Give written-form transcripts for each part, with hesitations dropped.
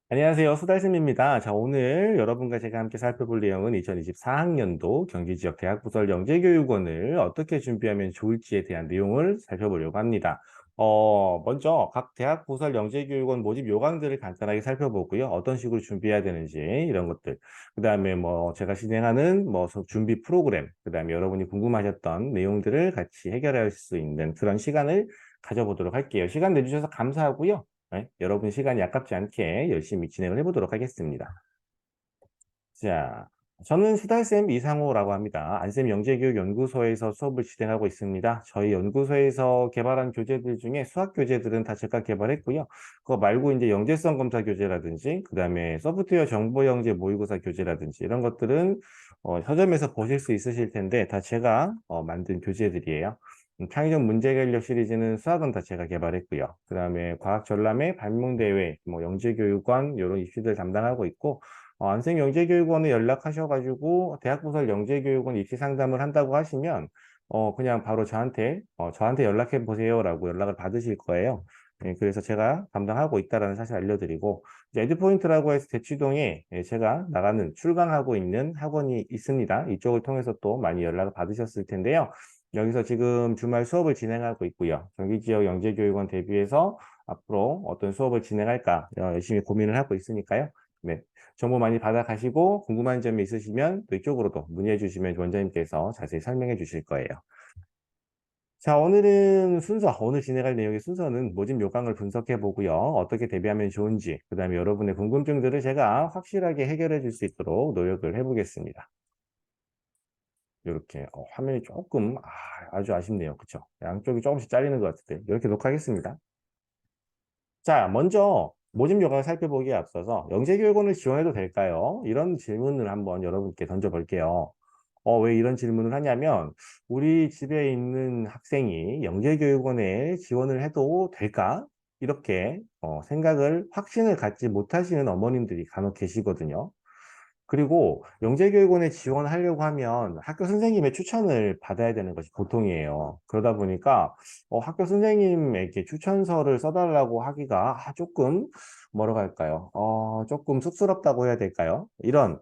안녕하세요. 수달쌤입니다. 자, 오늘 여러분과 제가 함께 살펴볼 내용은 2024학년도 경기지역 대학부설 영재교육원을 어떻게 준비하면 좋을지에 대한 내용을 살펴보려고 합니다. 먼저 각 대학부설 영재교육원 모집 요강들을 간단하게 살펴보고요. 어떤 식으로 준비해야 되는지 이런 것들. 그 다음에 제가 진행하는 준비 프로그램, 그 다음에 여러분이 궁금하셨던 내용들을 같이 해결할 수 있는 그런 시간을 가져보도록 할게요. 시간 내주셔서 감사하고요. 네, 여러분 시간이 아깝지 않게 열심히 진행을 해보도록 하겠습니다. 자, 저는 수달쌤 이상호라고 합니다. 안쌤 영재교육연구소에서 수업을 진행하고 있습니다. 저희 연구소에서 개발한 교재들 중에 수학 교재들은 다 제가 개발했고요. 그거 말고 이제 영재성 검사 교재라든지, 그 다음에 소프트웨어 정보 영재 모의고사 교재라든지 이런 것들은 서점에서 보실 수 있으실 텐데 다 제가 만든 교재들이에요. 창의적 문제결력 시리즈는 수학은 다 제가 개발했고요. 그 다음에 과학 전람회, 발명대회, 영재교육원 이런 이슈들 담당하고 있고, 안생영재교육원에 연락하셔가지고 대학부설 영재교육원 입시 상담을 한다고 하시면 그냥 바로 저한테 연락해 보세요라고 연락을 받으실 거예요. 예, 그래서 제가 담당하고 있다라는 사실 알려드리고, 이제 에듀포인트라고 해서 대치동에 제가 나가는 출강하고 있는 학원이 있습니다. 이쪽을 통해서 또 많이 연락을 받으셨을 텐데요. 여기서 지금 주말 수업을 진행하고 있고요. 경기지역 영재교육원 대비해서 앞으로 어떤 수업을 진행할까 열심히 고민을 하고 있으니까요. 네. 정보 많이 받아가시고 궁금한 점이 있으시면 또 이쪽으로도 문의해 주시면 원장님께서 자세히 설명해 주실 거예요. 자, 오늘 진행할 내용의 순서는 모집 요강을 분석해 보고요. 어떻게 대비하면 좋은지, 그 다음에 여러분의 궁금증들을 제가 확실하게 해결해 줄 수 있도록 노력을 해보겠습니다. 이렇게 화면이 조금 아주 아쉽네요. 그쵸? 양쪽이 조금씩 잘리는 것 같은데 이렇게 녹화하겠습니다. 자, 먼저 모집 요강을 살펴보기에 앞서서 영재교육원을 지원해도 될까요? 이런 질문을 한번 여러분께 던져볼게요. 왜 이런 질문을 하냐면 우리 집에 있는 학생이 영재교육원에 지원을 해도 될까? 이렇게 확신을 갖지 못하시는 어머님들이 간혹 계시거든요. 그리고 영재교육원에 지원하려고 하면 학교 선생님의 추천을 받아야 되는 것이 보통이에요. 그러다 보니까 학교 선생님에게 추천서를 써달라고 하기가 조금 뭐라고 할까요? 조금 쑥스럽다고 해야 될까요? 이런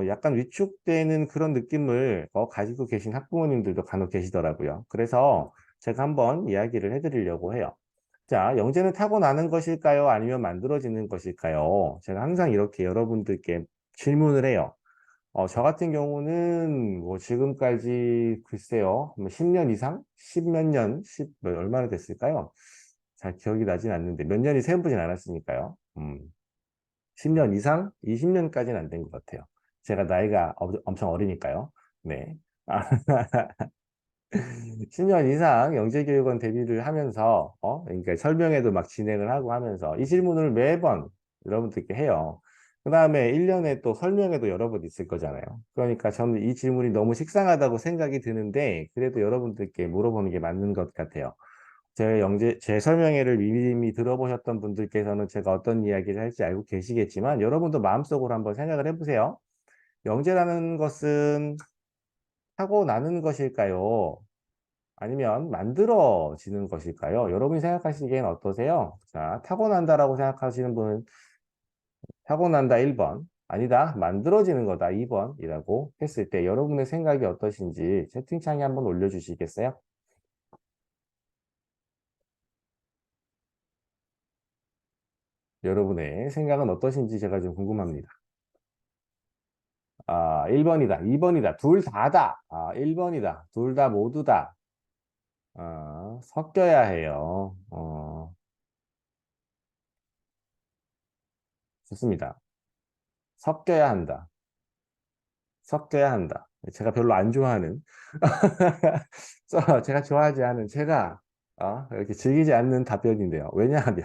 약간 위축되는 그런 느낌을 가지고 계신 학부모님들도 간혹 계시더라고요. 그래서 제가 한번 이야기를 해드리려고 해요. 자, 영재는 타고나는 것일까요? 아니면 만들어지는 것일까요? 제가 항상 이렇게 여러분들께 질문을 해요. 저 같은 경우는 지금까지 글쎄요, 10년 이상? 10몇 년? 얼마나 됐을까요? 잘 기억이 나진 않는데, 몇 년이 세어보진 않았으니까요. 10년 이상? 20년까지는 안 된 것 같아요. 제가 나이가 엄청 어리니까요. 네. 10년 이상 영재교육원 데뷔를 하면서, 그러니까 설명회도 막 진행을 하고 하면서 이 질문을 매번 여러분들께 해요. 그 다음에 1년에 또 설명회도 여러 번 있을 거잖아요. 그러니까 저는 이 질문이 너무 식상하다고 생각이 드는데, 그래도 여러분들께 물어보는 게 맞는 것 같아요. 제 설명회를 이미 들어보셨던 분들께서는 제가 어떤 이야기를 할지 알고 계시겠지만, 여러분도 마음속으로 한번 생각을 해보세요. 영재라는 것은 하고 나는 것일까요? 아니면 만들어지는 것일까요? 여러분이 생각하시기엔 어떠세요? 자, 타고난다라고 생각하시는 분은 타고난다 1번, 아니다, 만들어지는 거다 2번이라고 했을 때 여러분의 생각이 어떠신지 채팅창에 한번 올려주시겠어요? 여러분의 생각은 어떠신지 제가 좀 궁금합니다. 1번이다, 2번이다, 둘 다다. 1번이다, 둘 다 모두 다. 섞여야 해요. 좋습니다. 섞여야 한다. 섞여야 한다. 제가 별로 안 좋아하는, 제가 좋아하지 않은, 이렇게 즐기지 않는 답변인데요. 왜냐하면,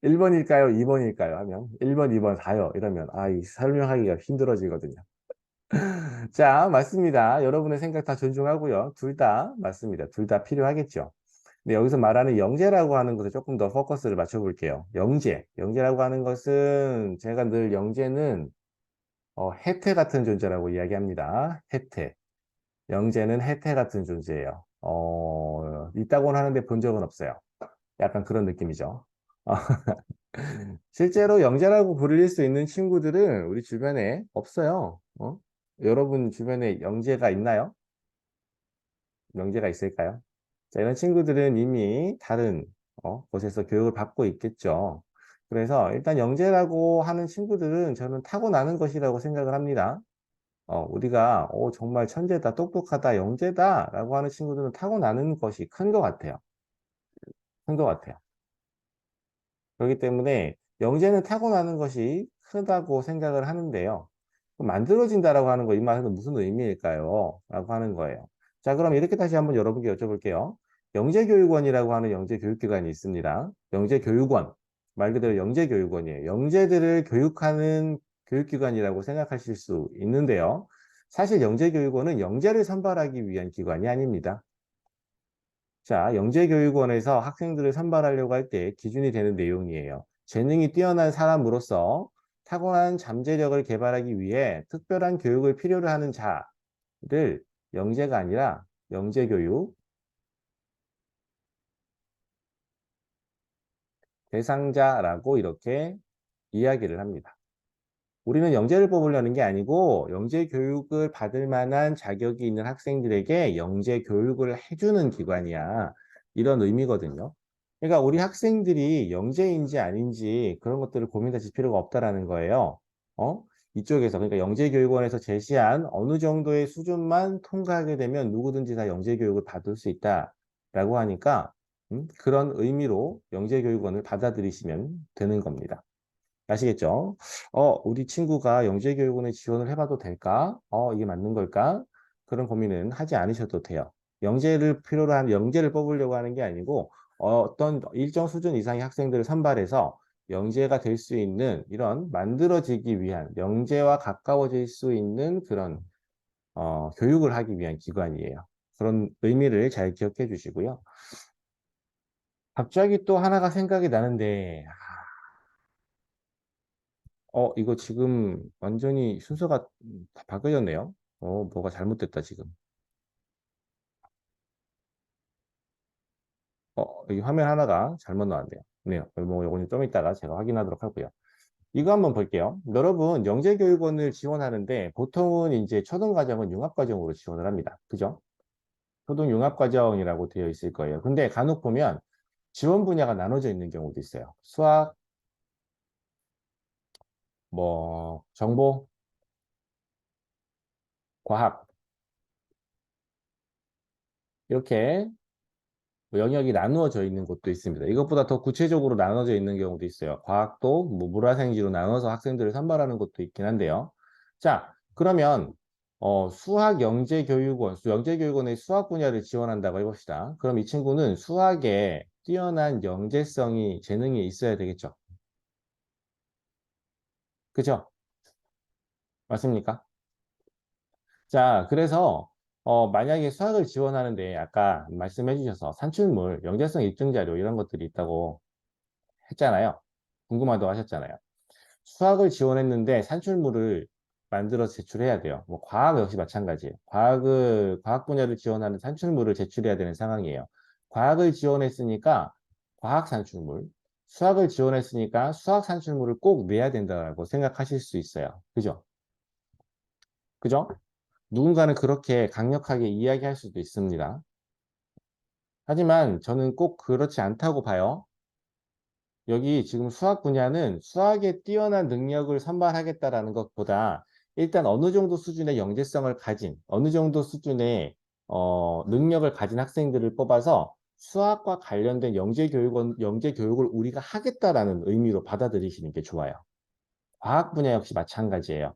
1번일까요? 2번일까요? 하면, 1번, 2번 다요. 이러면, 이 설명하기가 힘들어지거든요. 자, 맞습니다. 여러분의 생각 다 존중하고요. 둘 다 맞습니다. 둘 다 필요하겠죠. 근데 여기서 말하는 영재라고 하는 것에 조금 더 포커스를 맞춰볼게요. 영재라고 하는 것은 제가 늘 영재는 해태 같은 존재라고 이야기합니다. 해태. 영재는 해태 같은 존재예요. 있다고는 하는데 본 적은 없어요. 약간 그런 느낌이죠. 어, 실제로 영재라고 부를 수 있는 친구들은 우리 주변에 없어요. 여러분 주변에 영재가 있나요? 영재가 있을까요? 자, 이런 친구들은 이미 다른 곳에서 교육을 받고 있겠죠. 그래서 일단 영재라고 하는 친구들은 저는 타고나는 것이라고 생각을 합니다. 우리가 정말 천재다, 똑똑하다, 영재다 라고 하는 친구들은 타고나는 것이 큰 것 같아요. 큰 것 같아요. 그렇기 때문에 영재는 타고나는 것이 크다고 생각을 하는데요. 그럼 만들어진다라고 하는 거, 이 말은 무슨 의미일까요? 라고 하는 거예요. 자, 그럼 이렇게 다시 한번 여러분께 여쭤볼게요. 영재교육원이라고 하는 영재교육기관이 있습니다. 영재교육원, 말 그대로 영재교육원이에요. 영재들을 교육하는 교육기관이라고 생각하실 수 있는데요. 사실 영재교육원은 영재를 선발하기 위한 기관이 아닙니다. 자, 영재교육원에서 학생들을 선발하려고 할 때 기준이 되는 내용이에요. 재능이 뛰어난 사람으로서 타고난 잠재력을 개발하기 위해 특별한 교육을 필요로 하는 자를 영재가 아니라 영재교육 대상자라고 이렇게 이야기를 합니다. 우리는 영재를 뽑으려는 게 아니고 영재 교육을 받을 만한 자격이 있는 학생들에게 영재 교육을 해주는 기관이야. 이런 의미거든요. 그러니까 우리 학생들이 영재인지 아닌지 그런 것들을 고민하실 필요가 없다라는 거예요. 어? 이쪽에서 그러니까 영재교육원에서 제시한 어느 정도의 수준만 통과하게 되면 누구든지 다 영재교육을 받을 수 있다라고 하니까 그런 의미로 영재교육원을 받아들이시면 되는 겁니다. 아시겠죠? 우리 친구가 영재교육원에 지원을 해봐도 될까? 이게 맞는 걸까? 그런 고민은 하지 않으셔도 돼요. 영재를 필요로 하는, 영재를 뽑으려고 하는 게 아니고, 어떤 일정 수준 이상의 학생들을 선발해서 영재가 될 수 있는 이런 만들어지기 위한, 영재와 가까워질 수 있는 그런, 교육을 하기 위한 기관이에요. 그런 의미를 잘 기억해 주시고요. 갑자기 또 하나가 생각이 나는데, 이거 지금 완전히 순서가 다 바뀌어졌네요. 뭐가 잘못됐다, 지금. 이 화면 하나가 잘못 나왔네요. 네, 뭐, 요거는 좀 이따가 제가 확인하도록 하고요. 이거 한번 볼게요. 여러분, 영재교육원을 지원하는데 보통은 이제 초등과정은 융합과정으로 지원을 합니다. 그죠? 초등융합과정이라고 되어 있을 거예요. 근데 간혹 보면 지원 분야가 나눠져 있는 경우도 있어요. 수학, 뭐, 정보, 과학, 이렇게 뭐 영역이 나누어져 있는 곳도 있습니다. 이것보다 더 구체적으로 나눠져 있는 경우도 있어요. 과학도 뭐 물화생지로 나눠서 학생들을 선발하는 곳도 있긴 한데요. 자, 그러면 수학영재교육원, 영재교육원의 수학 분야를 지원한다고 해봅시다. 그럼 이 친구는 수학에 뛰어난 영재성이, 재능이 있어야 되겠죠. 그죠? 맞습니까? 자, 그래서 만약에 수학을 지원하는데 아까 말씀해 주셔서 산출물, 영재성 입증 자료 이런 것들이 있다고 했잖아요. 궁금하다고 하셨잖아요. 수학을 지원했는데 산출물을 만들어서 제출해야 돼요. 뭐 과학 역시 마찬가지예요. 과학 분야를 지원하는 산출물을 제출해야 되는 상황이에요. 과학을 지원했으니까 과학 산출물, 수학을 지원했으니까 수학 산출물을 꼭 내야 된다고 생각하실 수 있어요. 그죠? 그죠? 누군가는 그렇게 강력하게 이야기할 수도 있습니다. 하지만 저는 꼭 그렇지 않다고 봐요. 여기 지금 수학 분야는 수학에 뛰어난 능력을 선발하겠다라는 것보다 일단 어느 정도 수준의 영재성을 가진, 어느 정도 수준의 능력을 가진 학생들을 뽑아서 수학과 관련된 영재 교육을 우리가 하겠다라는 의미로 받아들이시는 게 좋아요. 과학 분야 역시 마찬가지예요.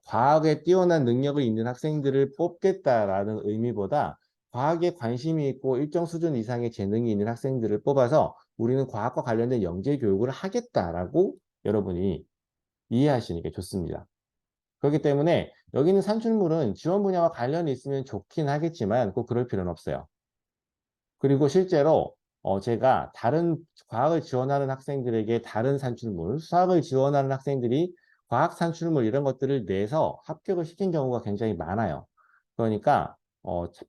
과학에 뛰어난 능력을 있는 학생들을 뽑겠다라는 의미보다 과학에 관심이 있고 일정 수준 이상의 재능이 있는 학생들을 뽑아서 우리는 과학과 관련된 영재 교육을 하겠다라고 여러분이 이해하시는 게 좋습니다. 그렇기 때문에 여기는 산출물은 지원 분야와 관련이 있으면 좋긴 하겠지만 꼭 그럴 필요는 없어요. 그리고 실제로 제가 다른 과학을 지원하는 학생들에게 다른 산출물, 수학을 지원하는 학생들이 과학 산출물 이런 것들을 내서 합격을 시킨 경우가 굉장히 많아요. 그러니까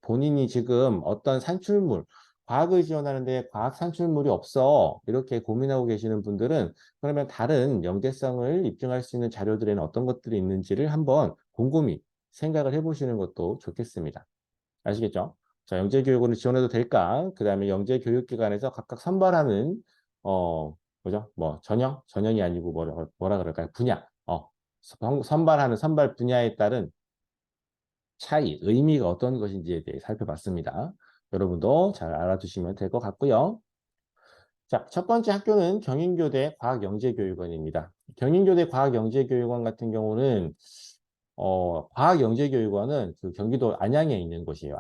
본인이 지금 어떤 산출물, 과학을 지원하는데 과학 산출물이 없어. 이렇게 고민하고 계시는 분들은 그러면 다른 영재성을 입증할 수 있는 자료들에는 어떤 것들이 있는지를 한번 곰곰이 생각을 해보시는 것도 좋겠습니다. 아시겠죠? 자, 영재교육원을 지원해도 될까? 그 다음에 영재교육기관에서 각각 선발하는, 뭐죠? 뭐, 전형이 아니고 뭐라 그럴까요? 분야. 선발하는 선발 분야에 따른 차이, 의미가 어떤 것인지에 대해 살펴봤습니다. 여러분도 잘 알아두시면 될 것 같고요. 자, 첫 번째 학교는 경인교대 과학영재교육원입니다. 경인교대 과학영재교육원 같은 경우는 과학영재교육원은 그 경기도 안양에 있는 곳이에요.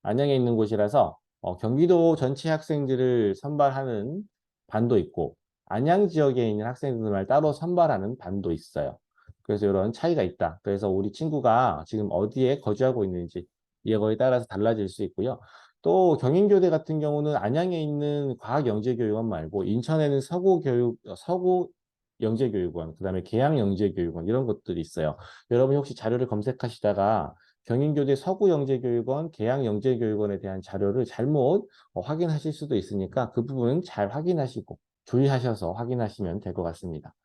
안양에 있는 곳이라서 경기도 전체 학생들을 선발하는 반도 있고 안양 지역에 있는 학생들만 따로 선발하는 반도 있어요. 그래서 이런 차이가 있다. 그래서 우리 친구가 지금 어디에 거주하고 있는지 이거에 따라서 달라질 수 있고요. 또 경인교대 같은 경우는 안양에 있는 과학영재교육원 말고 인천에는 서구영재교육원, 그다음에 계양영재교육원 이런 것들이 있어요. 여러분 혹시 자료를 검색하시다가 경인교대 서구영재교육원, 계양영재교육원에 대한 자료를 잘못 확인하실 수도 있으니까 그 부분 잘 확인하시고 주의하셔서 확인하시면 될 것 같습니다.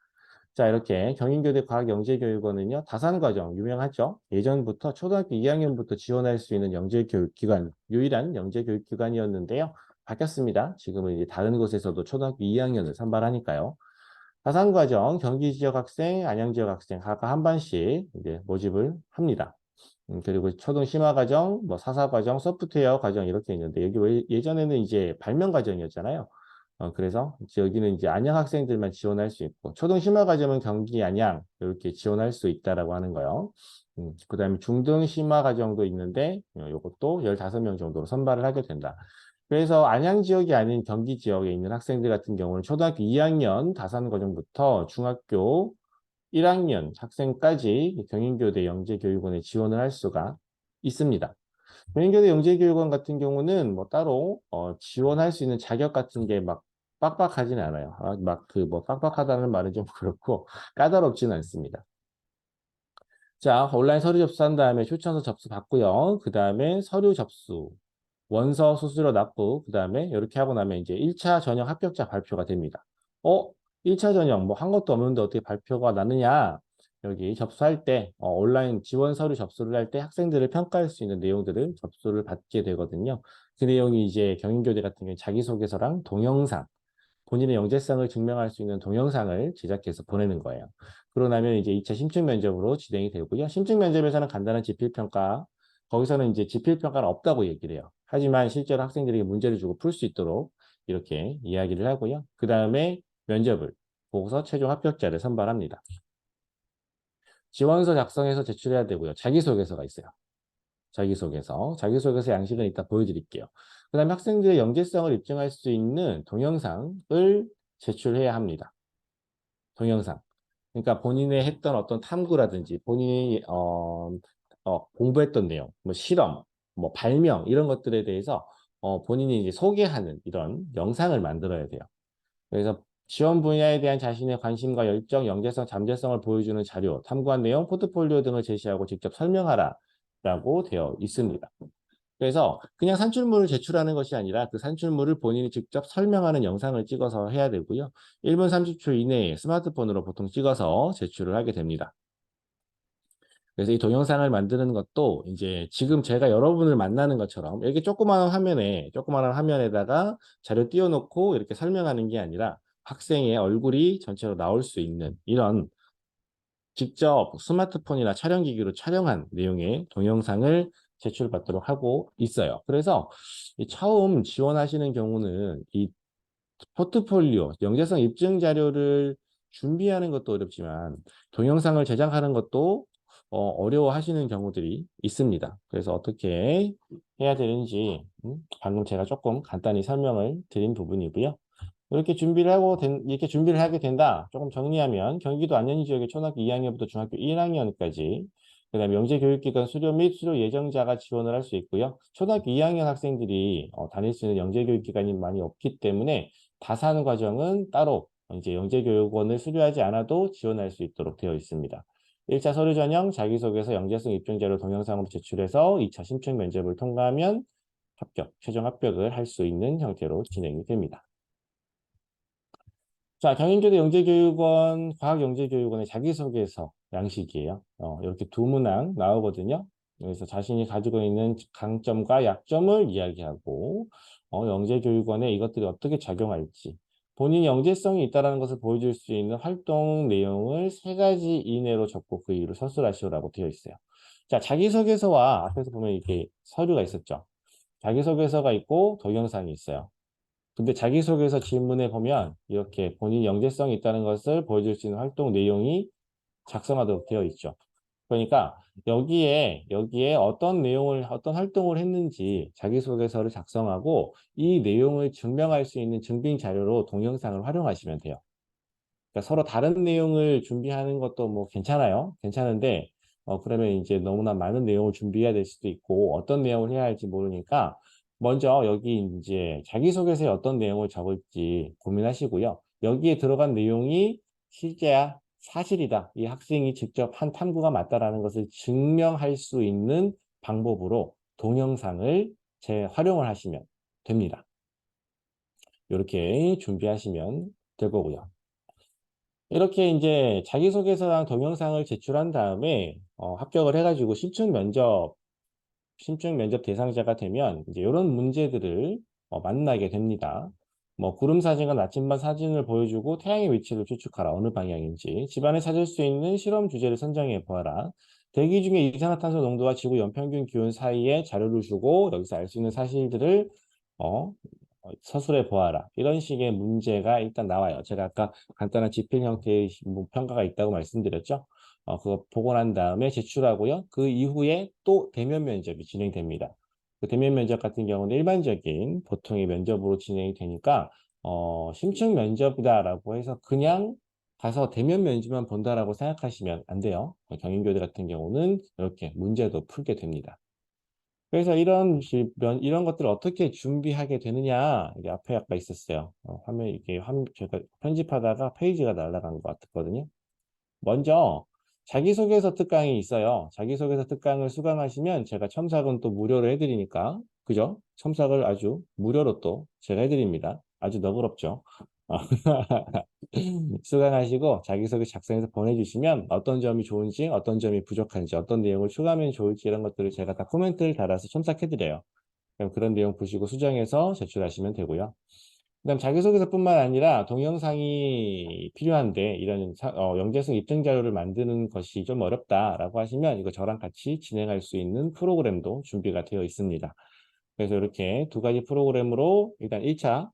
자, 이렇게 경인교대 과학영재교육원은요, 다산과정 유명하죠? 예전부터 초등학교 2학년부터 지원할 수 있는 영재교육기관, 유일한 영재교육기관이었는데요. 바뀌었습니다. 지금은 이제 다른 곳에서도 초등학교 2학년을 선발하니까요. 다산과정, 경기 지역 학생, 안양 지역 학생 각각 한 반씩 이제 모집을 합니다. 그리고 초등 심화 과정, 뭐 사사 과정, 소프트웨어 과정 이렇게 있는데 여기 예전에는 이제 발명 과정이었잖아요. 그래서 여기는 이제 안양 학생들만 지원할 수 있고 초등 심화 과정은 경기 안양 이렇게 지원할 수 있다라고 하는 거요. 그다음에 중등 심화 과정도 있는데 이것도 15명 정도로 선발을 하게 된다. 그래서 안양 지역이 아닌 경기 지역에 있는 학생들 같은 경우는 초등학교 2학년 다산 과정부터 중학교 1학년 학생까지 경인교대 영재교육원에 지원을 할 수가 있습니다. 경인교대 영재교육원 같은 경우는 뭐 따로 지원할 수 있는 자격 같은 게 막 빡빡하진 않아요. 막 그 뭐 빡빡하다는 말은 좀 그렇고 까다롭지는 않습니다. 자, 온라인 서류 접수한 다음에 추천서 접수 받고요. 그 다음에 서류 접수, 원서 수수료 납부, 그 다음에 이렇게 하고 나면 이제 1차 전형 합격자 발표가 됩니다. 1차 전형 뭐 한 것도 없는데 어떻게 발표가 나느냐? 여기 접수할 때 온라인 지원 서류 접수를 할 때 학생들을 평가할 수 있는 내용들을 접수를 받게 되거든요. 그 내용이 이제 경인교대 같은 경우에 자기소개서랑 동영상, 본인의 영재성을 증명할 수 있는 동영상을 제작해서 보내는 거예요. 그러고 나면 이제 2차 심층 면접으로 진행이 되고요. 심층 면접에서는 간단한 지필평가, 거기서는 이제 지필평가는 없다고 얘기를 해요. 하지만 실제로 학생들에게 문제를 주고 풀 수 있도록 이렇게 이야기를 하고요. 그 다음에 면접을 보고서 최종 합격자를 선발합니다. 지원서 작성해서 제출해야 되고요. 자기소개서가 있어요. 자기소개서 양식은 이따 보여드릴게요. 그 다음에 학생들의 영재성을 입증할 수 있는 동영상을 제출해야 합니다. 동영상. 그러니까 본인의 했던 어떤 탐구라든지 본인이 공부했던 내용, 뭐 실험, 뭐 발명 이런 것들에 대해서 본인이 이제 소개하는 이런 영상을 만들어야 돼요. 그래서 지원 분야에 대한 자신의 관심과 열정, 영재성, 잠재성을 보여주는 자료, 탐구한 내용, 포트폴리오 등을 제시하고 직접 설명하라 라고 되어 있습니다. 그래서 그냥 산출물을 제출하는 것이 아니라 그 산출물을 본인이 직접 설명하는 영상을 찍어서 해야 되고요. 1분 30초 이내에 스마트폰으로 보통 찍어서 제출을 하게 됩니다. 그래서 이 동영상을 만드는 것도 이제 지금 제가 여러분을 만나는 것처럼 이렇게 조그마한 화면에다가 자료 띄워놓고 이렇게 설명하는 게 아니라 학생의 얼굴이 전체로 나올 수 있는 이런 직접 스마트폰이나 촬영기기로 촬영한 내용의 동영상을 제출받도록 하고 있어요. 그래서 처음 지원하시는 경우는 이 포트폴리오, 영재성 입증 자료를 준비하는 것도 어렵지만 동영상을 제작하는 것도 어려워하시는 경우들이 있습니다. 그래서 어떻게 해야 되는지 방금 제가 조금 간단히 설명을 드린 부분이고요. 이렇게 준비를 하게 된다. 조금 정리하면 경기도 안양 지역의 초등학교 2학년부터 중학교 1학년까지 그다음에 영재교육기관 수료 및 수료 예정자가 지원을 할 수 있고요. 초등학교 2학년 학생들이 다닐 수 있는 영재교육기관이 많이 없기 때문에 다산 과정은 따로 이제 영재교육원을 수료하지 않아도 지원할 수 있도록 되어 있습니다. 1차 서류 전형, 자기소개서, 영재성 입증자료 동영상으로 제출해서 2차 심층 면접을 통과하면 최종 합격을 할 수 있는 형태로 진행이 됩니다. 자, 경인교대 영재교육원, 과학영재교육원의 자기소개서 양식이에요. 이렇게 두 문항 나오거든요. 그래서 자신이 가지고 있는 강점과 약점을 이야기하고, 영재교육원에 이것들이 어떻게 작용할지, 본인이 영재성이 있다는 것을 보여줄 수 있는 활동 내용을 3가지 이내로 적고 그 이유를 서술하시오라고 되어 있어요. 자, 자기소개서와 앞에서 보면 이렇게 서류가 있었죠. 자기소개서가 있고 동영상이 있어요. 근데 자기소개서 질문에 보면 이렇게 본인 영재성이 있다는 것을 보여줄 수 있는 활동 내용이 작성하도록 되어 있죠. 그러니까 여기에 어떤 활동을 했는지 자기소개서를 작성하고 이 내용을 증명할 수 있는 증빙 자료로 동영상을 활용하시면 돼요. 그러니까 서로 다른 내용을 준비하는 것도 뭐 괜찮아요. 괜찮은데, 그러면 이제 너무나 많은 내용을 준비해야 될 수도 있고, 어떤 내용을 해야 할지 모르니까, 먼저 여기 이제 자기소개서에 어떤 내용을 적을지 고민하시고요. 여기에 들어간 내용이 실제야, 사실이다. 이 학생이 직접 한 탐구가 맞다라는 것을 증명할 수 있는 방법으로 동영상을 활용을 하시면 됩니다. 이렇게 준비하시면 될 거고요. 이렇게 이제 자기소개서랑 동영상을 제출한 다음에 합격을 해가지고 심층 면접 대상자가 되면 이제 이런 문제들을 만나게 됩니다. 뭐 구름 사진과 나침반 사진을 보여주고 태양의 위치를 추측하라. 어느 방향인지. 집안에 찾을 수 있는 실험 주제를 선정해 보아라. 대기 중에 이산화탄소 농도와 지구 연평균 기온 사이에 자료를 주고 여기서 알 수 있는 사실들을 어, 서술해 보아라. 이런 식의 문제가 일단 나와요. 제가 아까 간단한 지필 형태의 평가가 있다고 말씀드렸죠. 그거 보고 난 다음에 제출하고요. 그 이후에 또 대면 면접이 진행됩니다. 그 대면 면접 같은 경우는 일반적인 보통의 면접으로 진행이 되니까 심층 면접이다라고 해서 그냥 가서 대면 면접만 본다라고 생각하시면 안 돼요. 경인교대 같은 경우는 이렇게 문제도 풀게 됩니다. 그래서 이런 것들을 어떻게 준비하게 되느냐, 이게 앞에 아까 있었어요. 제가 편집하다가 페이지가 날아간 것 같거든요. 먼저, 자기소개서 특강이 있어요. 자기소개서 특강을 수강하시면 제가 첨삭은 또 무료로 해드리니까, 그죠? 첨삭을 아주 무료로 또 제가 해드립니다. 아주 너그럽죠? 수강하시고 자기소개 작성해서 보내주시면 어떤 점이 좋은지, 어떤 점이 부족한지, 어떤 내용을 추가하면 좋을지 이런 것들을 제가 다 코멘트를 달아서 첨삭해드려요. 그럼 그런 내용 보시고 수정해서 제출하시면 되고요. 그다음 자기소개서뿐만 아니라 동영상이 필요한데 이런 영재성 입증 자료를 만드는 것이 좀 어렵다라고 하시면 이거 저랑 같이 진행할 수 있는 프로그램도 준비가 되어 있습니다. 그래서 이렇게 2가지 프로그램으로 일단 1차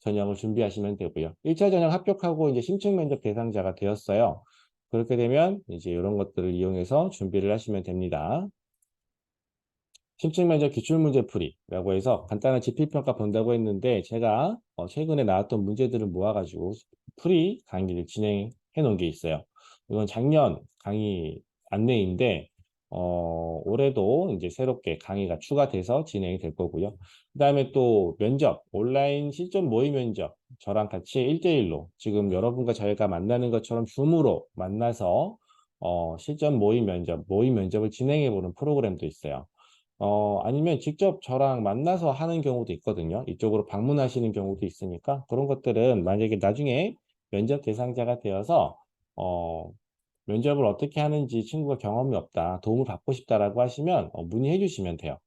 전형을 준비하시면 되고요. 1차 전형 합격하고 이제 심층 면접 대상자가 되었어요. 그렇게 되면 이제 이런 것들을 이용해서 준비를 하시면 됩니다. 심층 면접 기출문제 풀이라고 해서 간단한 지필평가 본다고 했는데 제가 최근에 나왔던 문제들을 모아가지고 풀이 강의를 진행해 놓은 게 있어요. 이건 작년 강의 안내인데 올해도 이제 새롭게 강의가 추가돼서 진행이 될 거고요. 그다음에 또 면접, 온라인 실전 모의 면접 저랑 같이 1대1로 지금 여러분과 저희가 만나는 것처럼 줌으로 만나서 실전 모의 면접을 진행해 보는 프로그램도 있어요. 아니면 직접 저랑 만나서 하는 경우도 있거든요. 이쪽으로 방문하시는 경우도 있으니까 그런 것들은 만약에 나중에 면접 대상자가 되어서 어, 면접을 어떻게 하는지 친구가 경험이 없다, 도움을 받고 싶다라고 하시면 문의해 주시면 돼요.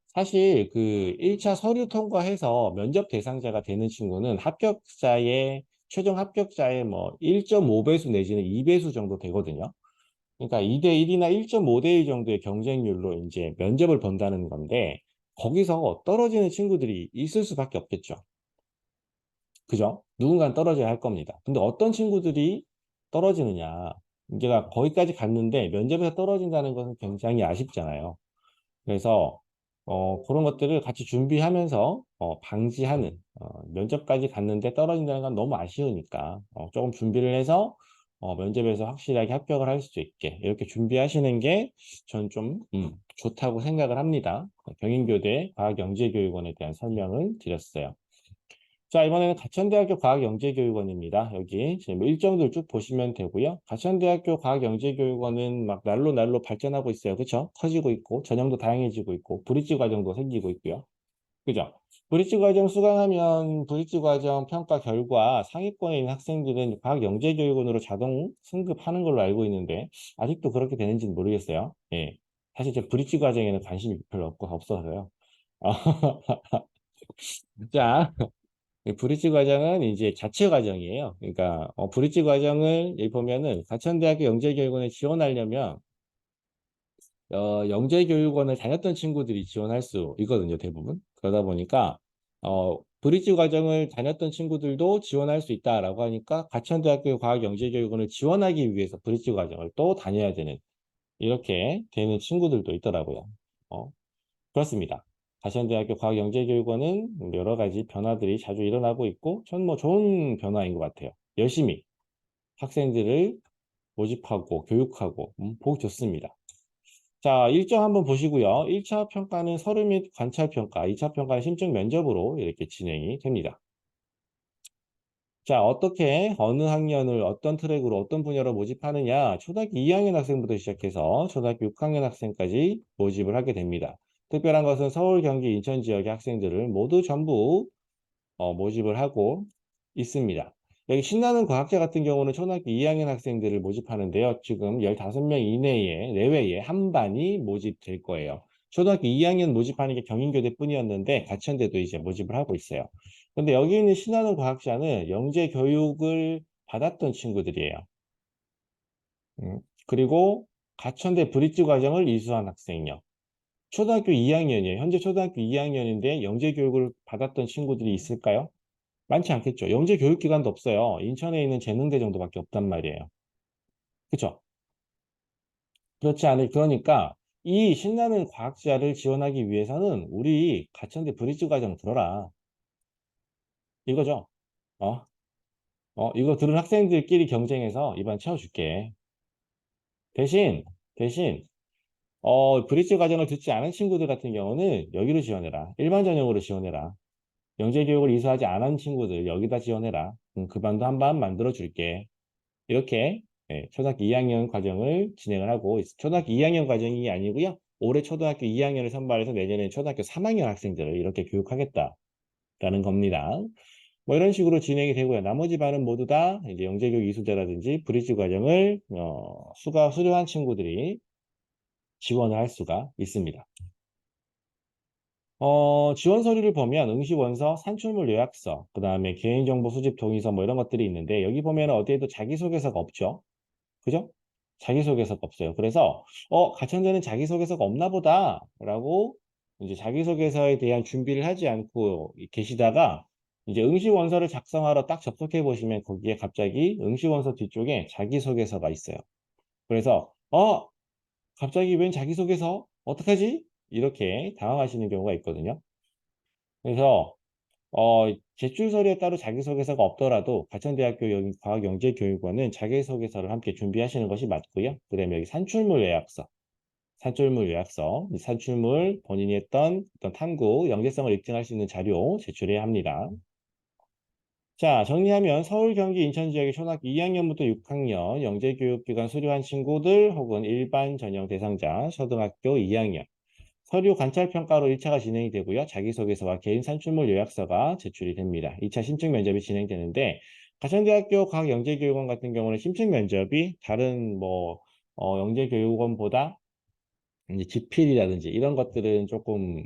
사실 그 1차 서류 통과해서 면접 대상자가 되는 친구는 최종 합격자의 뭐 1.5배수 내지는 2배수 정도 되거든요. 그러니까 2대1이나 1.5대1 정도의 경쟁률로 이제 면접을 본다는 건데, 거기서 떨어지는 친구들이 있을 수밖에 없겠죠. 그죠? 누군가는 떨어져야 할 겁니다. 근데 어떤 친구들이 떨어지느냐. 이게 거기까지 갔는데 면접에서 떨어진다는 것은 굉장히 아쉽잖아요. 그래서 그런 것들을 같이 준비하면서 방지하는 면접까지 갔는데 떨어진다는 건 너무 아쉬우니까 조금 준비를 해서 면접에서 확실하게 합격을 할 수 있게 이렇게 준비하시는 게 전 좀 좋다고 생각을 합니다. 경인교대 과학영재교육원에 대한 설명을 드렸어요. 자, 이번에는 가천대학교 과학영재교육원입니다. 여기 지금 일정들 쭉 보시면 되고요. 가천대학교 과학영재교육원은 막 날로 날로 발전하고 있어요. 그렇죠? 커지고 있고 전형도 다양해지고 있고 브릿지 과정도 생기고 있고요. 그죠? 브릿지 과정 수강하면 브릿지 과정 평가 결과 상위권에 있는 학생들은 각 영재교육원으로 자동 승급하는 걸로 알고 있는데 아직도 그렇게 되는지는 모르겠어요. 예. 사실 제 브릿지 과정에는 관심이 별로 없어서요. 자, 이 브릿지 과정은 이제 자체 과정이에요. 그러니까 브릿지 과정을 여기 보면은 가천대학교 영재교육원에 지원하려면 영재교육원을 다녔던 친구들이 지원할 수 있거든요, 대부분. 그러다 보니까 브릿지 과정을 다녔던 친구들도 지원할 수 있다라고 하니까 가천대학교 과학영재교육원을 지원하기 위해서 브릿지 과정을 또 다녀야 되는 이렇게 되는 친구들도 있더라고요. 어, 그렇습니다. 가천대학교 과학영재교육원은 여러 가지 변화들이 자주 일어나고 있고, 전 뭐 좋은 변화인 것 같아요. 열심히 학생들을 모집하고 교육하고 보기 좋습니다. 자, 일정 한번 보시고요. 1차 평가는 서류 및 관찰 평가, 2차 평가는 심층 면접으로 이렇게 진행이 됩니다. 자, 어떻게 어느 학년을 어떤 트랙으로 어떤 분야로 모집하느냐, 초등학교 2학년 학생부터 시작해서 초등학교 6학년 학생까지 모집을 하게 됩니다. 특별한 것은 서울, 경기, 인천 지역의 학생들을 모두 전부 모집을 하고 있습니다. 여기 신나는 과학자 같은 경우는 초등학교 2학년 학생들을 모집하는데요. 지금 15명 이내에, 내외에 한 반이 모집될 거예요. 초등학교 2학년 모집하는 게 경인교대뿐이었는데 가천대도 이제 모집을 하고 있어요. 근데 여기 있는 신나는 과학자는 영재 교육을 받았던 친구들이에요. 그리고 가천대 브릿지 과정을 이수한 학생이요. 초등학교 2학년이에요. 현재 초등학교 2학년인데 영재 교육을 받았던 친구들이 있을까요? 많지 않겠죠. 영재 교육기관도 없어요. 인천에 있는 재능대 정도밖에 없단 말이에요. 그쵸? 그렇지 않을, 그러니까 이 신나는 과학자를 지원하기 위해서는 우리 가천대 브릿지 과정 들어라. 이거죠. 어? 이거 들은 학생들끼리 경쟁해서 이반 채워줄게. 대신, 대신, 브릿지 과정을 듣지 않은 친구들 같은 경우는 여기로 지원해라. 일반 전형으로 지원해라. 영재 교육을 이수하지 않은 친구들 여기다 지원해라. 그 반도 한 반 만들어 줄게. 이렇게 초등학교 2학년 과정을 진행을 하고 초등학교 2학년 과정이 아니고요. 올해 초등학교 2학년을 선발해서 내년에 초등학교 3학년 학생들을 이렇게 교육하겠다라는 겁니다. 뭐 이런 식으로 진행이 되고요. 나머지 반은 모두 다 이제 영재교육 이수자라든지 브릿지 과정을 수료한 친구들이 지원을 할 수가 있습니다. 지원 서류를 보면 응시원서, 산출물 요약서, 그 다음에 개인정보 수집 동의서 뭐 이런 것들이 있는데 여기 보면 어디에도 자기소개서가 없죠. 그죠? 자기소개서가 없어요. 그래서 가천대는 자기소개서가 없나 보다라고 이제 자기소개서에 대한 준비를 하지 않고 계시다가 이제 응시원서를 작성하러 딱 접속해 보시면 거기에 갑자기 응시원서 뒤쪽에 자기소개서가 있어요. 그래서 갑자기 웬 자기소개서? 어떡하지? 이렇게 당황하시는 경우가 있거든요. 그래서 제출 서류에 따로 자기소개서가 없더라도 가천대학교 과학영재교육원은 자기소개서를 함께 준비하시는 것이 맞고요. 그다음에 여기 산출물 요약서, 산출물 요약서, 이 산출물 본인이 했던 어떤 탐구, 영재성을 입증할 수 있는 자료 제출해야 합니다. 자, 정리하면 서울, 경기, 인천 지역의 초등학교 2학년부터 6학년 영재교육기관 수료한 친구들 혹은 일반 전형 대상자 초등학교 2학년 서류 관찰 평가로 1차가 진행이 되고요. 자기소개서와 개인 산출물 요약서가 제출이 됩니다. 2차 심층 면접이 진행되는데 가천대학교 각 영재교육원 같은 경우는 심층 면접이 다른 뭐 영재교육원보다 이제 지필이라든지 이런 것들은 조금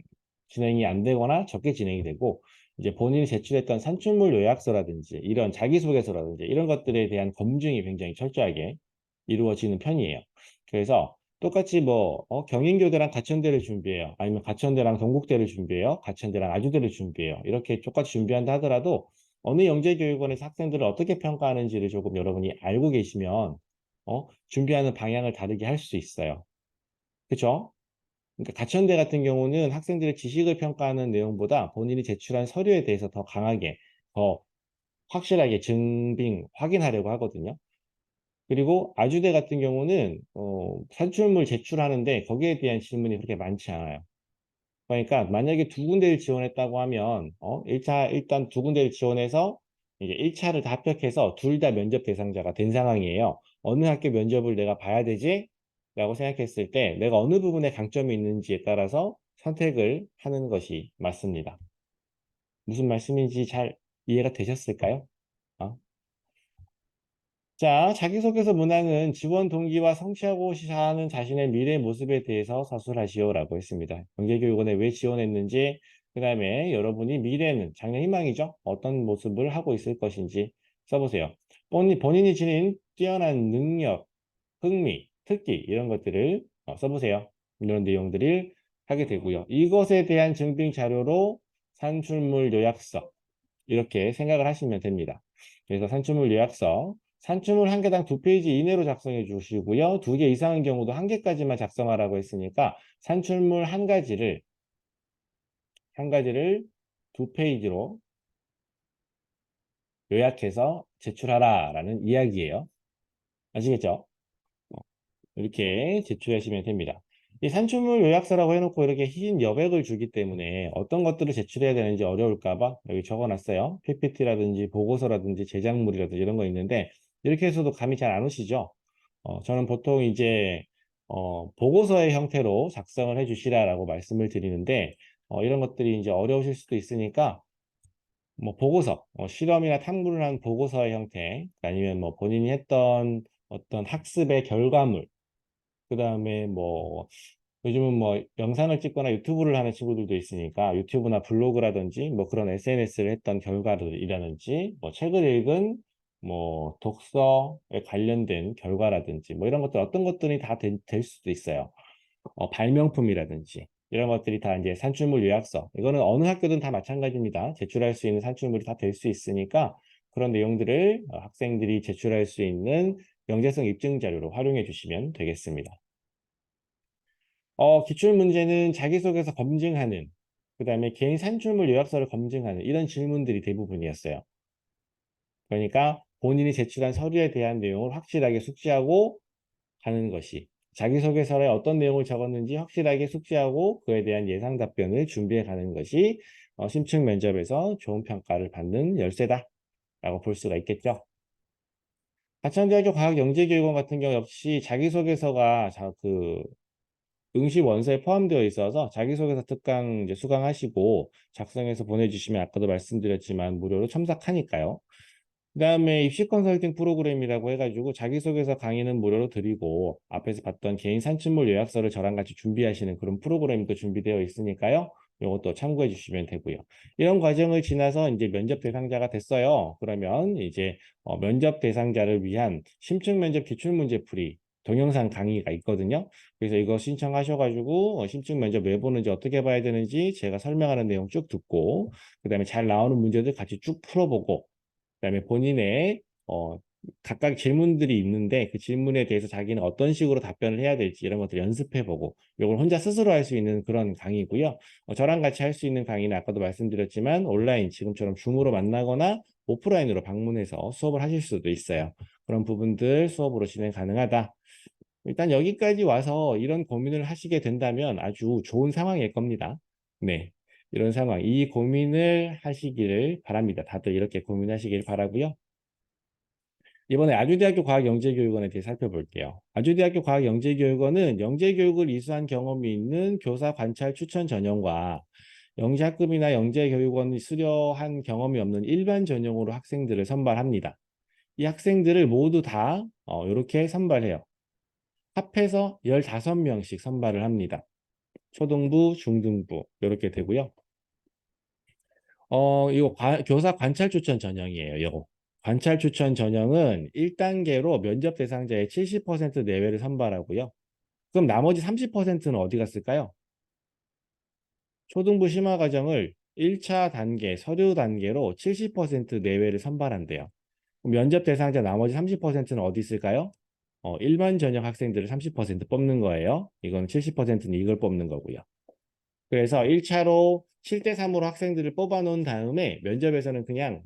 진행이 안 되거나 적게 진행이 되고 이제 본인이 제출했던 산출물 요약서라든지 이런 자기소개서라든지 이런 것들에 대한 검증이 굉장히 철저하게 이루어지는 편이에요. 그래서 똑같이 뭐 경인교대랑 가천대를 준비해요. 아니면 가천대랑 동국대를 준비해요. 가천대랑 아주대를 준비해요. 이렇게 똑같이 준비한다 하더라도 어느 영재교육원에서 학생들을 어떻게 평가하는지를 조금 여러분이 알고 계시면 준비하는 방향을 다르게 할 수 있어요. 그렇죠? 그러니까 가천대 같은 경우는 학생들의 지식을 평가하는 내용보다 본인이 제출한 서류에 대해서 더 강하게, 더 확실하게 증빙, 확인하려고 하거든요. 그리고 아주대 같은 경우는 산출물 제출하는데 거기에 대한 질문이 그렇게 많지 않아요. 그러니까 만약에 두 군데를 지원했다고 하면 1차 일단 두 군데를 지원해서 이제 1차를 다 합격해서 둘 다 면접 대상자가 된 상황이에요. 어느 학교 면접을 내가 봐야 되지? 라고 생각했을 때 내가 어느 부분에 강점이 있는지에 따라서 선택을 하는 것이 맞습니다. 무슨 말씀인지 잘 이해가 되셨을까요? 어? 자, 자기소개서 문항은 지원 동기와 성취하고 하는 자신의 미래 모습에 대해서 서술하시오라고 했습니다. 경제교육원에 왜 지원했는지, 그 다음에 여러분이 미래는 장래 희망이죠. 어떤 모습을 하고 있을 것인지 써보세요. 본인이 지닌 뛰어난 능력, 흥미, 특기 이런 것들을 써보세요. 이런 내용들을 하게 되고요. 이것에 대한 증빙 자료로 산출물 요약서 이렇게 생각을 하시면 됩니다. 그래서 산출물 요약서, 산출물 한 개당 2페이지 이내로 작성해 주시고요. 2개 이상인 경우도 1개까지만 작성하라고 했으니까 산출물 한 가지를 2페이지로 요약해서 제출하라라는 이야기예요. 아시겠죠? 이렇게 제출하시면 됩니다. 이 산출물 요약서라고 해놓고 이렇게 흰 여백을 주기 때문에 어떤 것들을 제출해야 되는지 어려울까 봐 여기 적어놨어요. PPT라든지 보고서라든지 제작물이라든지 이런 거 있는데 이렇게 해서도 감이 잘 안 오시죠? 저는 보통 이제 보고서의 형태로 작성을 해주시라라고 말씀을 드리는데 이런 것들이 이제 어려우실 수도 있으니까 뭐 보고서, 실험이나 탐구를 한 보고서의 형태 아니면 뭐 본인이 했던 어떤 학습의 결과물 그 다음에 뭐 요즘은 뭐 영상을 찍거나 유튜브를 하는 친구들도 있으니까 유튜브나 블로그라든지 뭐 그런 SNS를 했던 결과들이라든지 뭐 책을 읽은 뭐 독서에 관련된 결과라든지 뭐 이런 것들 어떤 것들이 다 될 수도 있어요. 발명품이라든지 이런 것들이 다 이제 산출물 요약서 이거는 어느 학교든 다 마찬가지입니다. 제출할 수 있는 산출물이 다 될 수 있으니까 그런 내용들을 학생들이 제출할 수 있는 영재성 입증 자료로 활용해 주시면 되겠습니다. 기출 문제는 자기소개서 검증하는, 그 다음에 개인 산출물 요약서를 검증하는 이런 질문들이 대부분이었어요. 그러니까 본인이 제출한 서류에 대한 내용을 확실하게 숙지하고 가는 것이 자기소개서에 어떤 내용을 적었는지 확실하게 숙지하고 그에 대한 예상 답변을 준비해 가는 것이 심층 면접에서 좋은 평가를 받는 열쇠다라고 볼 수가 있겠죠. 하천대학교 과학영재교육원 같은 경우 역시 자기소개서가 응시 원서에 포함되어 있어서 자기소개서 특강 이제 수강하시고 작성해서 보내주시면 아까도 말씀드렸지만 무료로 첨삭하니까요. 그다음에 입시 컨설팅 프로그램이라고 해가지고 자기소개서 강의는 무료로 드리고 앞에서 봤던 개인 산출물 요약서를 저랑 같이 준비하시는 그런 프로그램도 준비되어 있으니까요. 이것도 참고해 주시면 되고요. 이런 과정을 지나서 이제 면접 대상자가 됐어요. 그러면 이제 면접 대상자를 위한 심층 면접 기출문제풀이 동영상 강의가 있거든요. 그래서 이거 신청하셔가지고 심층 면접 왜 보는지 어떻게 봐야 되는지 제가 설명하는 내용 쭉 듣고 그다음에 잘 나오는 문제들 같이 쭉 풀어보고 그다음에 본인의 각각 질문들이 있는데 그 질문에 대해서 자기는 어떤 식으로 답변을 해야 될지 이런 것들 연습해보고 이걸 혼자 스스로 할 수 있는 그런 강의고요. 저랑 같이 할 수 있는 강의는 아까도 말씀드렸지만 온라인 지금처럼 줌으로 만나거나 오프라인으로 방문해서 수업을 하실 수도 있어요. 그런 부분들 수업으로 진행 가능하다. 일단 여기까지 와서 이런 고민을 하시게 된다면 아주 좋은 상황일 겁니다. 네. 이런 상황, 이 고민을 하시기를 바랍니다. 다들 이렇게 고민하시길 바라고요. 이번에 아주대학교 과학영재교육원에 대해 살펴볼게요. 아주대학교 과학영재교육원은 영재교육을 이수한 경험이 있는 교사 관찰 추천 전형과 영재학급이나 영재교육원이 수료한 경험이 없는 일반 전형으로 학생들을 선발합니다. 이 학생들을 모두 다 이렇게 선발해요. 합해서 15명씩 선발을 합니다. 초등부, 중등부 이렇게 되고요. 이거 교사 관찰 추천 전형이에요. 이거. 관찰 추천 전형은 1단계로 면접 대상자의 70% 내외를 선발하고요. 그럼 나머지 30%는 어디 갔을까요? 초등부 심화 과정을 1차 단계, 서류 단계로 70% 내외를 선발한대요. 그럼 면접 대상자 나머지 30%는 어디 있을까요? 일반 전형 학생들을 30% 뽑는 거예요. 이건 70%는 이걸 뽑는 거고요. 그래서 1차로 7대 3으로 학생들을 뽑아 놓은 다음에 면접에서는 그냥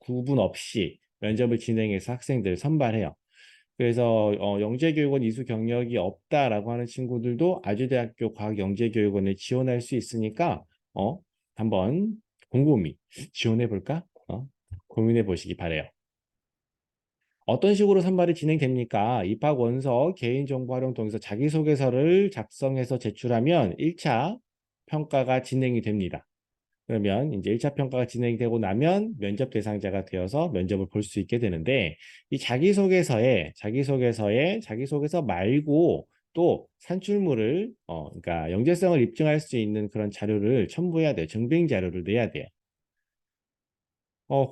구분 없이 면접을 진행해서 학생들을 선발해요. 그래서 영재교육원 이수 경력이 없다라고 하는 친구들도 아주대학교 과학영재교육원에 지원할 수 있으니까 한번 곰곰이 지원해 볼까? 고민해 보시기 바래요. 어떤 식으로 선발이 진행됩니까? 입학 원서, 개인정보 활용 통해서 자기소개서를 작성해서 제출하면 1차 평가가 진행이 됩니다. 그러면 이제 1차 평가가 진행되고 나면 면접 대상자가 되어서 면접을 볼 수 있게 되는데 이 자기소개서 말고 또 산출물을 그러니까 영재성을 입증할 수 있는 그런 자료를 첨부해야 돼요. 증빙 자료를 내야 돼요.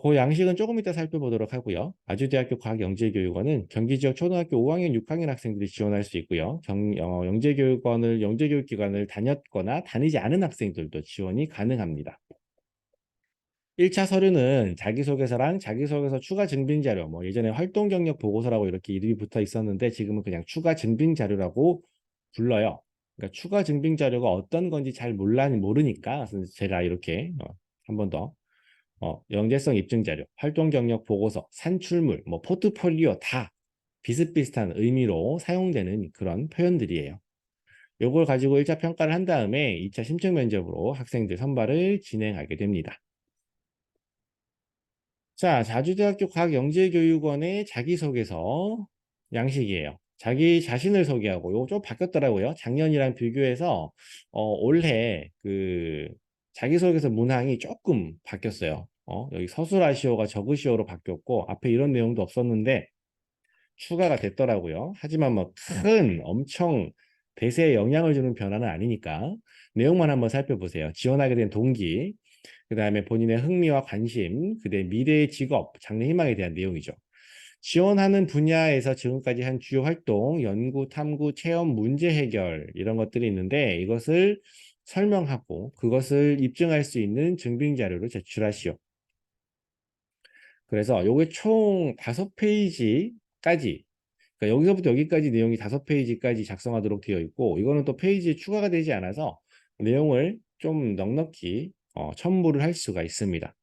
그 양식은 조금 이따 살펴보도록 하고요. 아주대학교 과학영재교육원은 경기 지역 초등학교 5학년, 6학년 학생들이 지원할 수 있고요. 영재교육기관을 다녔거나 다니지 않은 학생들도 지원이 가능합니다. 1차 서류는 자기소개서랑 자기소개서 추가 증빙 자료, 뭐 예전에 활동 경력 보고서라고 이렇게 이름이 붙어 있었는데 지금은 그냥 추가 증빙 자료라고 불러요. 그러니까 추가 증빙 자료가 어떤 건지 잘 모르니까 제가 이렇게 한 번 더 영재성 입증 자료, 활동 경력 보고서, 산출물, 뭐 포트폴리오 다 비슷비슷한 의미로 사용되는 그런 표현들이에요. 요걸 가지고 1차 평가를 한 다음에 2차 심층 면접으로 학생들 선발을 진행하게 됩니다. 자, 자주대학교 과학영재교육원의 자기소개서 양식이에요. 자기 자신을 소개하고 요거 좀 바뀌었더라고요. 작년이랑 비교해서 올해 그 자기소개서 문항이 조금 바뀌었어요. 여기 서술하시오가 적으시오로 바뀌었고 앞에 이런 내용도 없었는데 추가가 됐더라고요. 하지만 뭐 큰 엄청 대세에 영향을 주는 변화는 아니니까 내용만 한번 살펴보세요. 지원하게 된 동기, 그 다음에 본인의 흥미와 관심, 그다음에 미래의 직업, 장래 희망에 대한 내용이죠. 지원하는 분야에서 지금까지 한 주요 활동, 연구, 탐구, 체험, 문제 해결 이런 것들이 있는데 이것을 설명하고 그것을 입증할 수 있는 증빙 자료를 제출하시오. 그래서 요게 총 5페이지까지 그러니까 여기서부터 여기까지 내용이 5페이지까지 작성하도록 되어 있고 이거는 또 페이지에 추가가 되지 않아서 내용을 좀 넉넉히 첨부를 할 수가 있습니다.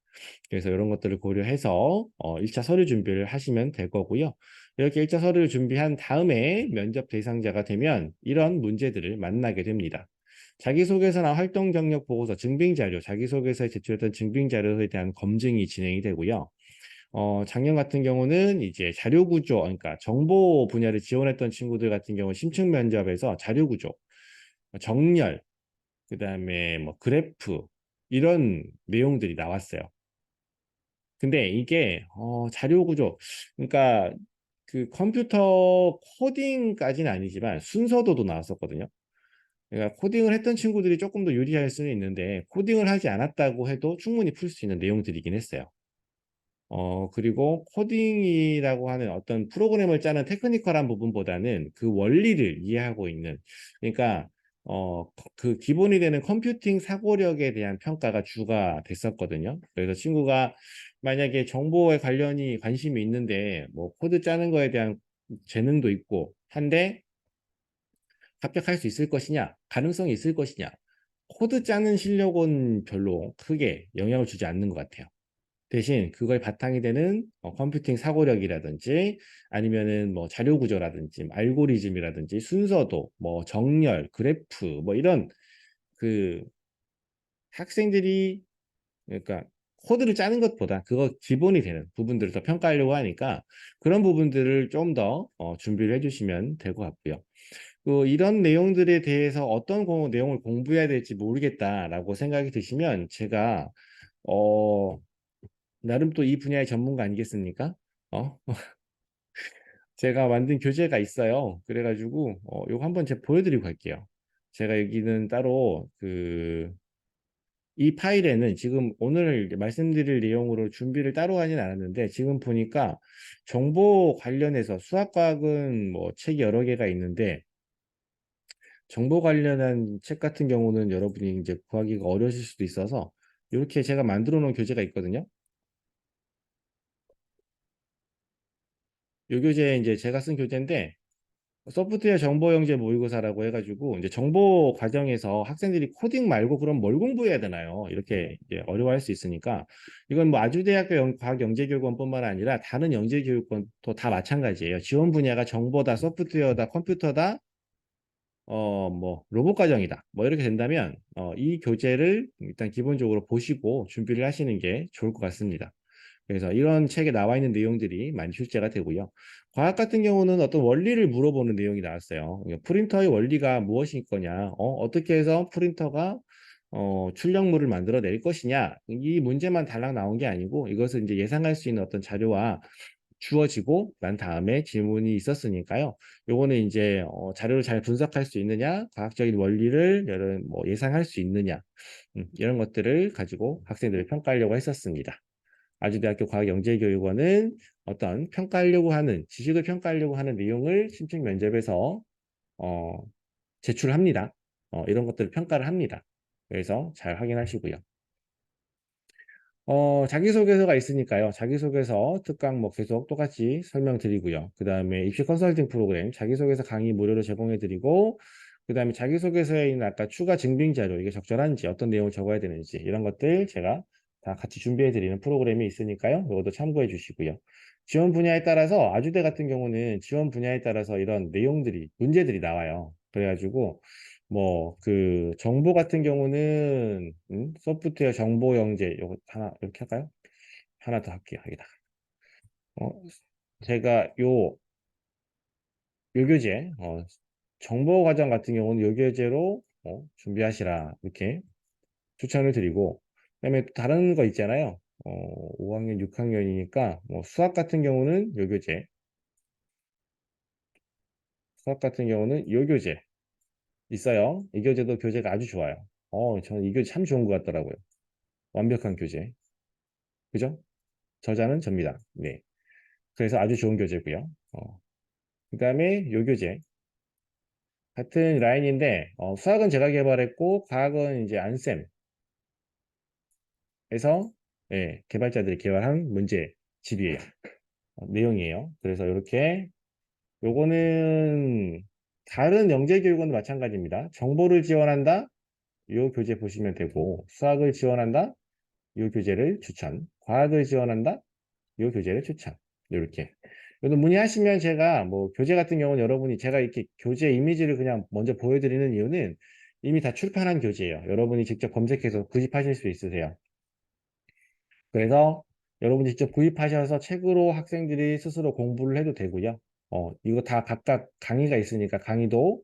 그래서 이런 것들을 고려해서 1차 서류 준비를 하시면 될 거고요. 이렇게 1차 서류를 준비한 다음에 면접 대상자가 되면 이런 문제들을 만나게 됩니다. 자기소개서나 활동 경력 보고서, 증빙 자료, 자기소개서에 제출했던 증빙 자료에 대한 검증이 진행이 되고요. 작년 같은 경우는 이제 자료 구조, 그러니까 정보 분야를 지원했던 친구들 같은 경우 심층 면접에서 자료 구조, 정렬, 그다음에 뭐 그래프 이런 내용들이 나왔어요. 근데 이게 자료 구조, 그러니까 그 컴퓨터 코딩까지는 아니지만 순서도도 나왔었거든요. 그러니까 코딩을 했던 친구들이 조금 더 유리할 수는 있는데 코딩을 하지 않았다고 해도 충분히 풀 수 있는 내용들이긴 했어요. 그리고 코딩이라고 하는 어떤 프로그램을 짜는 테크니컬한 부분보다는 그 원리를 이해하고 있는, 그러니까, 그 기본이 되는 컴퓨팅 사고력에 대한 평가가 주가 됐었거든요. 그래서 친구가 만약에 정보에 관심이 있는데, 뭐, 코드 짜는 거에 대한 재능도 있고, 한데, 합격할 수 있을 것이냐, 가능성이 있을 것이냐, 코드 짜는 실력은 별로 크게 영향을 주지 않는 것 같아요. 대신 그걸 바탕이 되는 컴퓨팅 사고력이라든지 아니면은 뭐 자료 구조라든지 알고리즘이라든지 순서도 뭐 정렬, 그래프 뭐 이런 그 학생들이 그러니까 코드를 짜는 것보다 그거 기본이 되는 부분들을 더 평가하려고 하니까 그런 부분들을 좀 더 준비를 해주시면 될 것 같고요. 이런 내용들에 대해서 어떤 내용을 공부해야 될지 모르겠다라고 생각이 드시면 제가 어, 나름 또 이 분야의 전문가 아니겠습니까? 어? 제가 만든 교재가 있어요. 그래가지고 요거 한번 제가 보여드리고 갈게요. 제가 여기는 따로 이 파일에는 지금 오늘 말씀드릴 내용으로 준비를 따로 하진 않았는데 지금 보니까 정보 관련해서 수학과학은 뭐 책이 여러 개가 있는데 정보 관련한 책 같은 경우는 여러분이 이제 구하기가 어려우실 수도 있어서 이렇게 제가 만들어 놓은 교재가 있거든요. 이 교재 이제 제가 쓴 교재인데 소프트웨어 정보영재 모의고사라고 해가지고 이제 정보 과정에서 학생들이 코딩 말고 그럼 뭘 공부해야 되나요? 이렇게 이제 어려워할 수 있으니까 이건 뭐 아주대학교 과학영재교육원뿐만 아니라 다른 영재교육원도 다 마찬가지예요. 지원 분야가 정보다, 소프트웨어다, 컴퓨터다, 뭐 로봇 과정이다. 뭐 이렇게 된다면 이 교재를 일단 기본적으로 보시고 준비를 하시는 게 좋을 것 같습니다. 그래서 이런 책에 나와 있는 내용들이 많이 출제가 되고요. 과학 같은 경우는 어떤 원리를 물어보는 내용이 나왔어요. 그러니까 프린터의 원리가 무엇일 거냐, 어떻게 해서 프린터가 출력물을 만들어낼 것이냐, 이 문제만 달랑 나온 게 아니고 이것을 이제 예상할 수 있는 어떤 자료와 주어지고 난 다음에 질문이 있었으니까요. 요거는 이제 자료를 잘 분석할 수 있느냐, 과학적인 원리를 뭐 예상할 수 있느냐, 이런 것들을 가지고 학생들을 평가하려고 했었습니다. 아주대학교 과학영재교육원은 어떤 평가하려고 하는 지식을 평가하려고 하는 내용을 심층 면접에서 어, 제출합니다. 이런 것들을 평가를 합니다. 그래서 잘 확인하시고요. 자기소개서가 있으니까요. 자기소개서 특강 뭐 계속 똑같이 설명드리고요. 그 다음에 입시 컨설팅 프로그램 자기소개서 강의 무료로 제공해드리고, 그 다음에 자기소개서에 있는 아까 추가 증빙 자료, 이게 적절한지, 어떤 내용을 적어야 되는지, 이런 것들 제가 다 같이 준비해드리는 프로그램이 있으니까요. 이것도 참고해 주시고요. 지원 분야에 따라서, 아주대 같은 경우는 지원 분야에 따라서 이런 내용들이, 문제들이 나와요. 그래가지고, 뭐, 그, 정보 같은 경우는, 소프트웨어 정보 영재, 요거 하나, 이렇게 할까요? 하나 더 할게요, 여기다. 어, 제가 요 교재, 정보 과정 같은 경우는 요 교재로, 준비하시라, 이렇게 추천을 드리고, 그다음에 또 다른 거 있잖아요. 5학년, 6학년이니까, 뭐, 수학 같은 경우는 요 교재, 수학 같은 경우는 요 교재 있어요. 이 교재도 교재가 아주 좋아요. 저는 이 교재 참 좋은 것 같더라고요. 완벽한 교재. 그죠? 저자는 접니다. 네. 그래서 아주 좋은 교재고요. 그 다음에 요 교재. 같은 라인인데, 수학은 제가 개발했고, 과학은 이제 안쌤에서, 예, 개발자들이 개발한 문제 집이에요. 내용이에요. 그래서 이렇게, 요거는 다른 영재교육원도 마찬가지입니다. 정보를 지원한다? 요 교재 보시면 되고, 수학을 지원한다? 요 교재를 추천. 과학을 지원한다? 이 교재를 추천. 이렇게. 그래도 문의하시면 제가 뭐 교재 같은 경우는 여러분이 제가 이렇게 교재 이미지를 그냥 먼저 보여드리는 이유는 이미 다 출판한 교재예요. 여러분이 직접 검색해서 구입하실 수 있으세요. 그래서 여러분이 직접 구입하셔서 책으로 학생들이 스스로 공부를 해도 되고요. 이거 다 각각 강의가 있으니까 강의도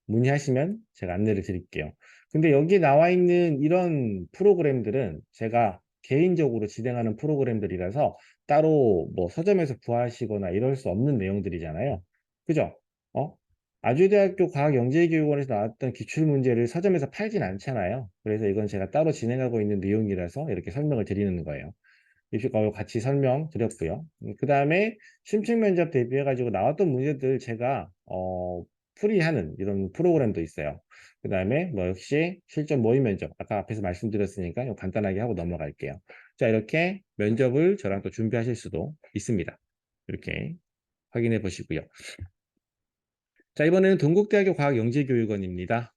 문의하시면 제가 안내를 드릴게요. 근데 여기 나와 있는 이런 프로그램들은 제가 개인적으로 진행하는 프로그램들이라서 따로 뭐 서점에서 구하시거나 이럴 수 없는 내용들이잖아요. 그죠? 어? 아주대학교 과학영재교육원에서 나왔던 기출문제를 서점에서 팔진 않잖아요. 그래서 이건 제가 따로 진행하고 있는 내용이라서 이렇게 설명을 드리는 거예요. 입시과목 같이 설명드렸고요. 그 다음에 심층 면접 대비해가지고 나왔던 문제들 제가 풀이하는 이런 프로그램도 있어요. 그 다음에 뭐 역시 실전 모의 면접 아까 앞에서 말씀드렸으니까 이거 간단하게 하고 넘어갈게요. 자, 이렇게 면접을 저랑 또 준비하실 수도 있습니다. 이렇게 확인해 보시고요. 자, 이번에는 동국대학교 과학영재교육원입니다.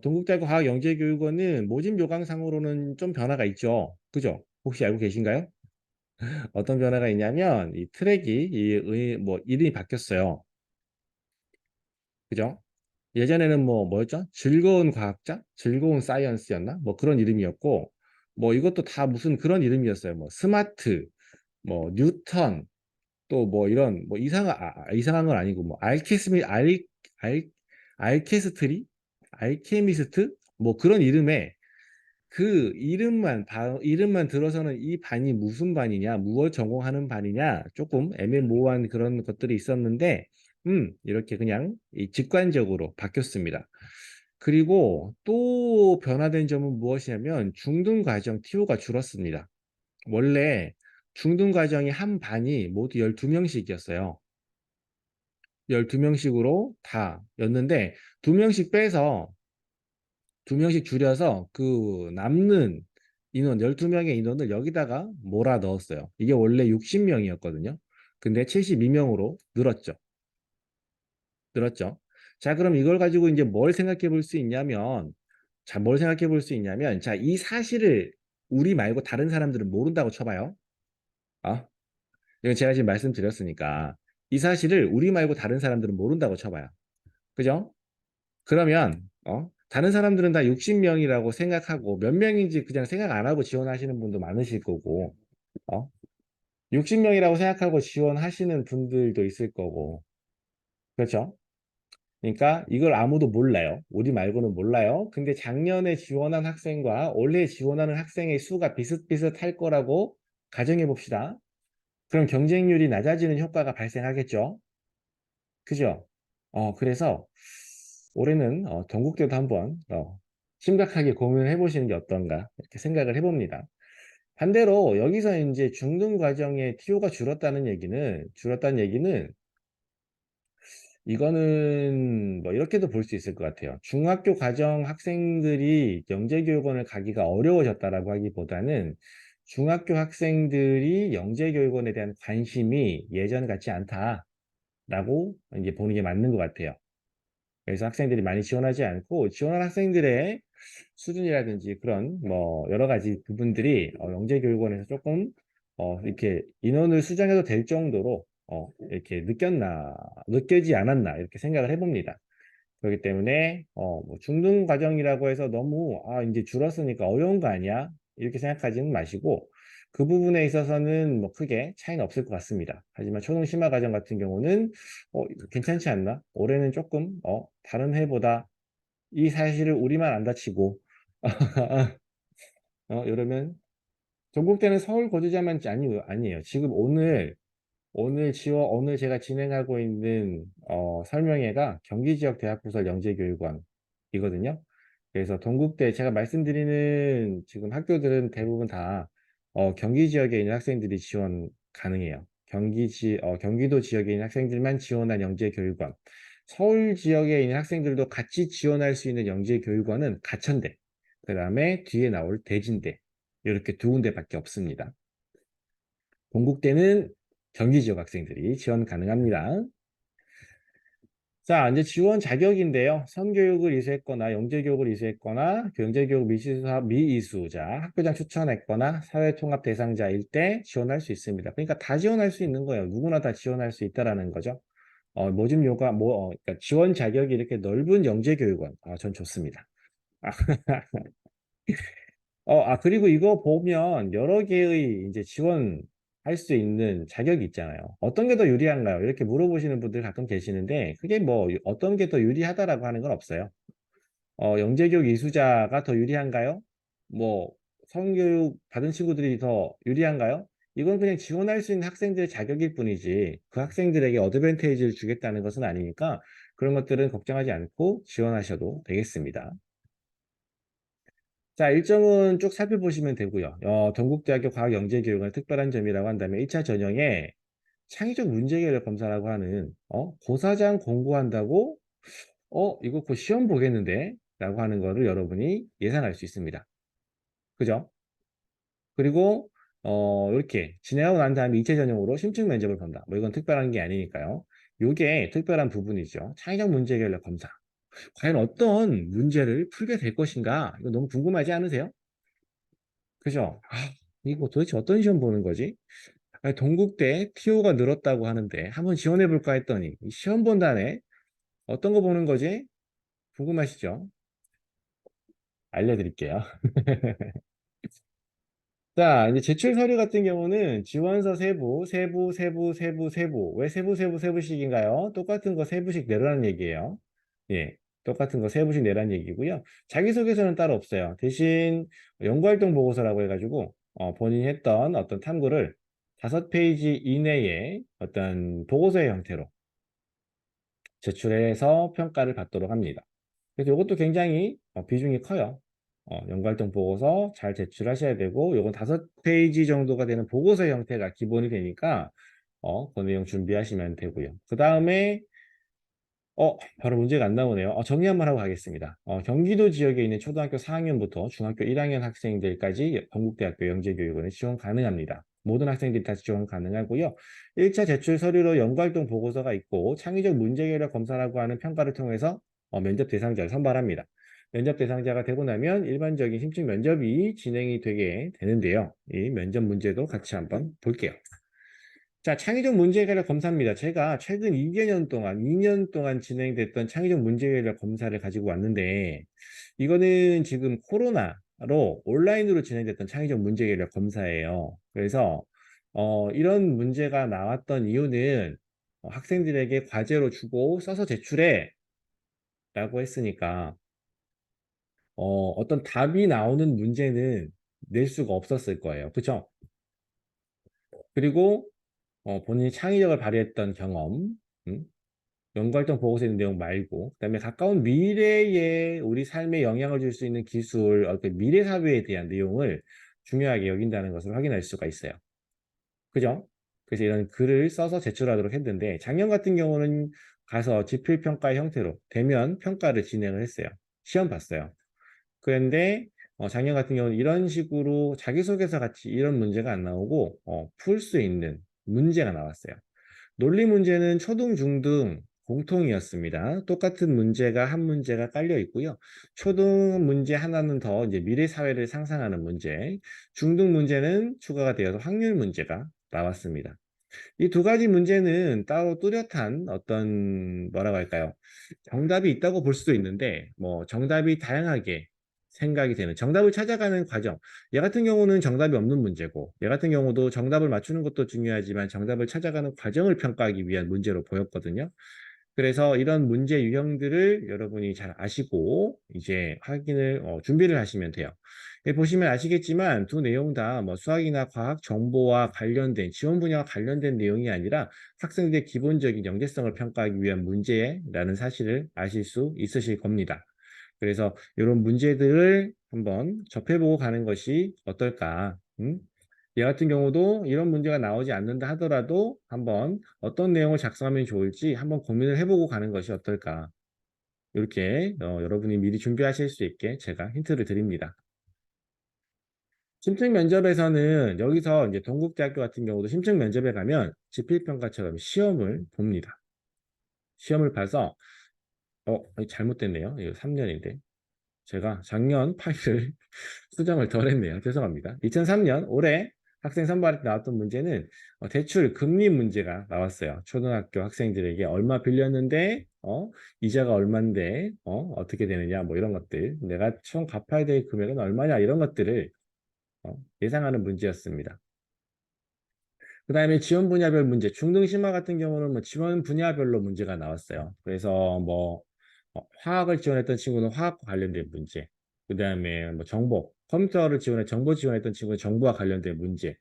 동국대학교 과학영재교육원은 모집 요강상으로는 좀 변화가 있죠. 그죠? 혹시 알고 계신가요? 어떤 변화가 있냐면, 이 트랙이, 뭐, 이름이 바뀌었어요. 그죠? 예전에는 뭐였죠? 즐거운 과학자? 즐거운 사이언스였나? 뭐 그런 이름이었고, 뭐 이것도 다 무슨 그런 이름이었어요. 뭐 스마트, 뭐 뉴턴, 또 뭐 이런 뭐 이상한 건 아니고 뭐 알 알케스트리 알케미스트 뭐 그런 이름에 그 이름만 들어서는 이 반이 무슨 반이냐 무엇 전공하는 반이냐 조금 애매모호한 그런 것들이 있었는데 이렇게 그냥 직관적으로 바뀌었습니다. 그리고 또 변화된 점은 무엇이냐면 중등 과정 TO가 줄었습니다. 원래 중등 과정이 한 반이 모두 12명씩이었어요. 12명씩으로 다 였는데 2명씩 빼서 2명씩 줄여서 그 남는 인원 12명의 인원을 여기다가 몰아 넣었어요. 이게 원래 60명이었거든요. 근데 72명으로 늘었죠. 늘었죠. 자, 그럼 이걸 가지고 이제 뭘 생각해 볼 수 있냐면 자, 뭘 생각해 볼 수 있냐면 자, 이 사실을 우리 말고 다른 사람들은 모른다고 쳐봐요. 어? 이건 제가 지금 말씀드렸으니까 이 사실을 우리 말고 다른 사람들은 모른다고 쳐봐요. 그죠? 그러면 다른 사람들은 다 60명이라고 생각하고 몇 명인지 그냥 생각 안 하고 지원하시는 분도 많으실 거고 60명이라고 생각하고 지원하시는 분들도 있을 거고 그렇죠? 그러니까 이걸 아무도 몰라요. 우리 말고는 몰라요. 근데 작년에 지원한 학생과 올해 지원하는 학생의 수가 비슷비슷할 거라고 가정해 봅시다. 그럼 경쟁률이 낮아지는 효과가 발생하겠죠. 그죠? 그래서 올해는 동국대도 한번 심각하게 고민을 해보시는 게 어떤가 이렇게 생각을 해봅니다. 반대로 여기서 이제 중등 과정의 TO가 줄었다는 얘기는 이거는 뭐 이렇게도 볼 수 있을 것 같아요. 중학교 과정 학생들이 영재교육원을 가기가 어려워졌다라고 하기보다는 중학교 학생들이 영재교육원에 대한 관심이 예전 같지 않다라고 이제 보는 게 맞는 것 같아요. 그래서 학생들이 많이 지원하지 않고 지원한 학생들의 수준이라든지 그런 뭐 여러 가지 부분들이 영재교육원에서 조금 이렇게 인원을 수정해도 될 정도로 이렇게 느껴지 않았나 이렇게 생각을 해봅니다. 그렇기 때문에 뭐 중등 과정이라고 해서 너무 이제 줄었으니까 어려운 거 아니야? 이렇게 생각하지는 마시고 그 부분에 있어서는 뭐 크게 차이는 없을 것 같습니다. 하지만 초등 심화 과정 같은 경우는 이거 괜찮지 않나? 올해는 조금 다른 해보다 이 사실을 우리만 안 다치고 이러면 전국대는 서울 거주자만 아니에요. 지금 오늘 제가 진행하고 있는 설명회가 경기 지역 대학 부설 영재교육원이거든요. 그래서 동국대 제가 말씀드리는 지금 학교들은 대부분 다 경기 지역에 있는 학생들이 지원 가능해요. 경기도 지역에 있는 학생들만 지원한 영재교육원. 서울 지역에 있는 학생들도 같이 지원할 수 있는 영재교육원은 가천대. 그 다음에 뒤에 나올 대진대. 이렇게 두 군데밖에 없습니다. 동국대는 경기 지역 학생들이 지원 가능합니다. 자, 이제 지원 자격인데요. 선교육을 이수했거나 영재교육을 이수했거나 영재교육 미이수자, 학교장 추천했거나 사회통합 대상자일 때 지원할 수 있습니다. 그러니까 다 지원할 수 있는 거예요. 누구나 다 지원할 수 있다라는 거죠. 모집 요가 그러니까 지원 자격이 이렇게 넓은 영재교육원, 전 좋습니다. 그리고 이거 보면 여러 개의 이제 지원할 수 있는 자격이 있잖아요. 어떤 게 더 유리한가요? 이렇게 물어보시는 분들 가끔 계시는데, 그게 뭐, 어떤 게 더 유리하다라고 하는 건 없어요. 영재교육 이수자가 더 유리한가요? 뭐, 성교육 받은 친구들이 더 유리한가요? 이건 그냥 지원할 수 있는 학생들의 자격일 뿐이지, 그 학생들에게 어드밴테이지를 주겠다는 것은 아니니까, 그런 것들은 걱정하지 않고 지원하셔도 되겠습니다. 자, 일정은 쭉 살펴보시면 되고요. 동국대학교 과학영재교육의 특별한 점이라고 한다면 1차 전형에 창의적 문제개혁 검사라고 하는 고사장 공부한다고 이거 곧 시험 보겠는데 라고 하는 거를 여러분이 예상할 수 있습니다. 그죠? 그리고 이렇게 진행하고 난 다음에 2차 전형으로 심층 면접을 본다. 뭐 이건 특별한 게 아니니까요. 요게 특별한 부분이죠. 창의적 문제개혁 검사. 과연 어떤 문제를 풀게 될 것인가? 이거 너무 궁금하지 않으세요? 그죠? 이거 도대체 어떤 시험 보는 거지? 아니, 동국대 TO가 늘었다고 하는데 한번 지원해 볼까 했더니 이 시험 본다네. 어떤 거 보는 거지? 궁금하시죠? 알려드릴게요. 자, 이제 제출 서류 같은 경우는 지원서 세부. 왜 세부씩인가요? 똑같은 거 세부씩 내라는 얘기예요. 예, 똑같은 거 세부씩 내라는 얘기고요. 자기소개서는 따로 없어요. 대신 연구활동 보고서라고 해가지고 본인이 했던 어떤 탐구를 5페이지 이내에 어떤 보고서의 형태로 제출해서 평가를 받도록 합니다. 그래서 이것도 굉장히 비중이 커요. 연구활동 보고서 잘 제출하셔야 되고, 요건 5페이지 정도가 되는 보고서 형태가 기본이 되니까, 그 내용 준비하시면 되고요. 그 다음에, 바로 문제가 안 나오네요. 정리 한번 하고 가겠습니다. 경기도 지역에 있는 초등학교 4학년부터 중학교 1학년 학생들까지 건국대학교 영재교육원에 지원 가능합니다. 모든 학생들이 다 지원 가능하고요. 1차 제출 서류로 연구활동 보고서가 있고 창의적 문제개력 검사라고 하는 평가를 통해서 면접 대상자를 선발합니다. 면접 대상자가 되고 나면 일반적인 심층 면접이 진행이 되게 되는데요. 이 면접 문제도 같이 한번 볼게요. 자, 창의적 문제해결 검사입니다. 제가 최근 2년 동안 진행됐던 창의적 문제해결 검사를 가지고 왔는데, 이거는 지금 코로나로 온라인으로 진행됐던 창의적 문제해결 검사예요. 그래서, 이런 문제가 나왔던 이유는 학생들에게 과제로 주고 써서 제출해. 라고 했으니까 어떤 답이 나오는 문제는 낼 수가 없었을 거예요. 그죠? 그리고 본인이 창의력을 발휘했던 경험, 음? 연구활동 보고서에 있는 내용 말고, 그다음에 가까운 미래에 우리 삶에 영향을 줄 수 있는 기술, 어떤 미래 사회에 대한 내용을 중요하게 여긴다는 것을 확인할 수가 있어요. 그죠? 그래서 이런 글을 써서 제출하도록 했는데, 작년 같은 경우는 가서 지필평가 형태로 대면 평가를 진행을 했어요. 시험 봤어요. 그런데 작년 같은 경우는 이런 식으로 자기소개서 같이 이런 문제가 안 나오고 풀 수 있는 문제가 나왔어요. 논리 문제는 초등, 중등 공통이었습니다. 똑같은 문제가 한 문제가 깔려 있고요. 초등 문제 하나는 더 이제 미래 사회를 상상하는 문제, 중등 문제는 추가가 되어서 확률 문제가 나왔습니다. 이 두 가지 문제는 따로 뚜렷한 어떤 뭐라고 할까요? 정답이 있다고 볼 수도 있는데 뭐 정답이 다양하게 생각이 되는 정답을 찾아가는 과정. 얘 같은 경우는 정답이 없는 문제고 얘 같은 경우도 정답을 맞추는 것도 중요하지만 정답을 찾아가는 과정을 평가하기 위한 문제로 보였거든요. 그래서 이런 문제 유형들을 여러분이 잘 아시고 이제 확인을 준비를 하시면 돼요. 여기 보시면 아시겠지만 두 내용 다 뭐 수학이나 과학 정보와 관련된 지원 분야와 관련된 내용이 아니라 학생들의 기본적인 영재성을 평가하기 위한 문제라는 사실을 아실 수 있으실 겁니다. 그래서 이런 문제들을 한번 접해보고 가는 것이 어떨까? 얘 같은 경우도 이런 문제가 나오지 않는다 하더라도 한번 어떤 내용을 작성하면 좋을지 한번 고민을 해보고 가는 것이 어떨까? 이렇게 여러분이 미리 준비하실 수 있게 제가 힌트를 드립니다. 심층 면접에서는 여기서 이제 동국대학교 같은 경우도 심층 면접에 가면 지필평가처럼 시험을 봅니다. 시험을 봐서 잘못됐네요. 이거 3년인데. 제가 작년 파일을 수정을 덜 했네요. 죄송합니다. 2003년 올해 학생 선발에 나왔던 문제는 대출 금리 문제가 나왔어요. 초등학교 학생들에게 얼마 빌렸는데 이자가 얼마인데 어떻게 되느냐 뭐 이런 것들 내가 총 갚아야 될 금액은 얼마냐 이런 것들을 예상하는 문제였습니다. 그 다음에 지원 분야별 문제, 중등 심화 같은 경우는 뭐 지원 분야별로 문제가 나왔어요. 그래서 뭐 화학을 지원했던 친구는 화학과 관련된 문제, 그 다음에 뭐 정보, 컴퓨터를 지원해 정보 지원했던 친구는 정보와 관련된 문제,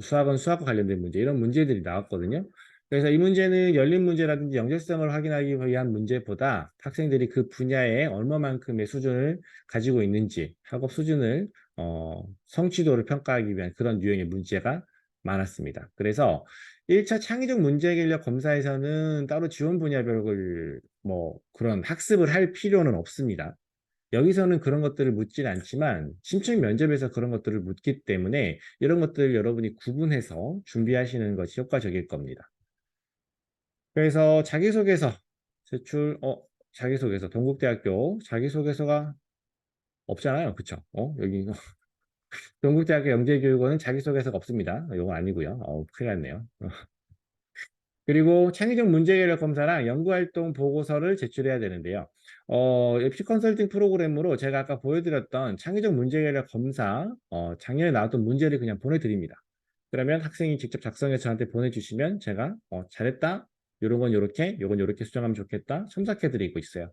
수학은 수학과 관련된 문제 이런 문제들이 나왔거든요. 그래서 이 문제는 열린 문제라든지 영재성을 확인하기 위한 문제보다 학생들이 그 분야에 얼마만큼의 수준을 가지고 있는지 학업 수준을 성취도를 평가하기 위한 그런 유형의 문제가 많았습니다. 그래서 1차 창의적 문제 해결력 검사에서는 따로 지원 분야별을 뭐 그런 학습을 할 필요는 없습니다. 여기서는 그런 것들을 묻진 않지만 심층 면접에서 그런 것들을 묻기 때문에 이런 것들을 여러분이 구분해서 준비하시는 것이 효과적일 겁니다. 그래서 자기소개서 제출 자기소개서 동국대학교 자기소개서가 없잖아요. 그쵸? 여기 동국대학교 영재교육원은 자기소개서가 없습니다. 이거 아니고요. 큰일 났네요. 그리고 창의적 문제 해결 검사랑 연구활동 보고서를 제출해야 되는데요. 앱시 컨설팅 프로그램으로 제가 아까 보여드렸던 창의적 문제 해결 검사, 작년에 나왔던 문제를 그냥 보내드립니다. 그러면 학생이 직접 작성해서 저한테 보내주시면 제가 잘했다, 요런 건 요렇게, 요건 요렇게 수정하면 좋겠다, 첨삭해드리고 있어요.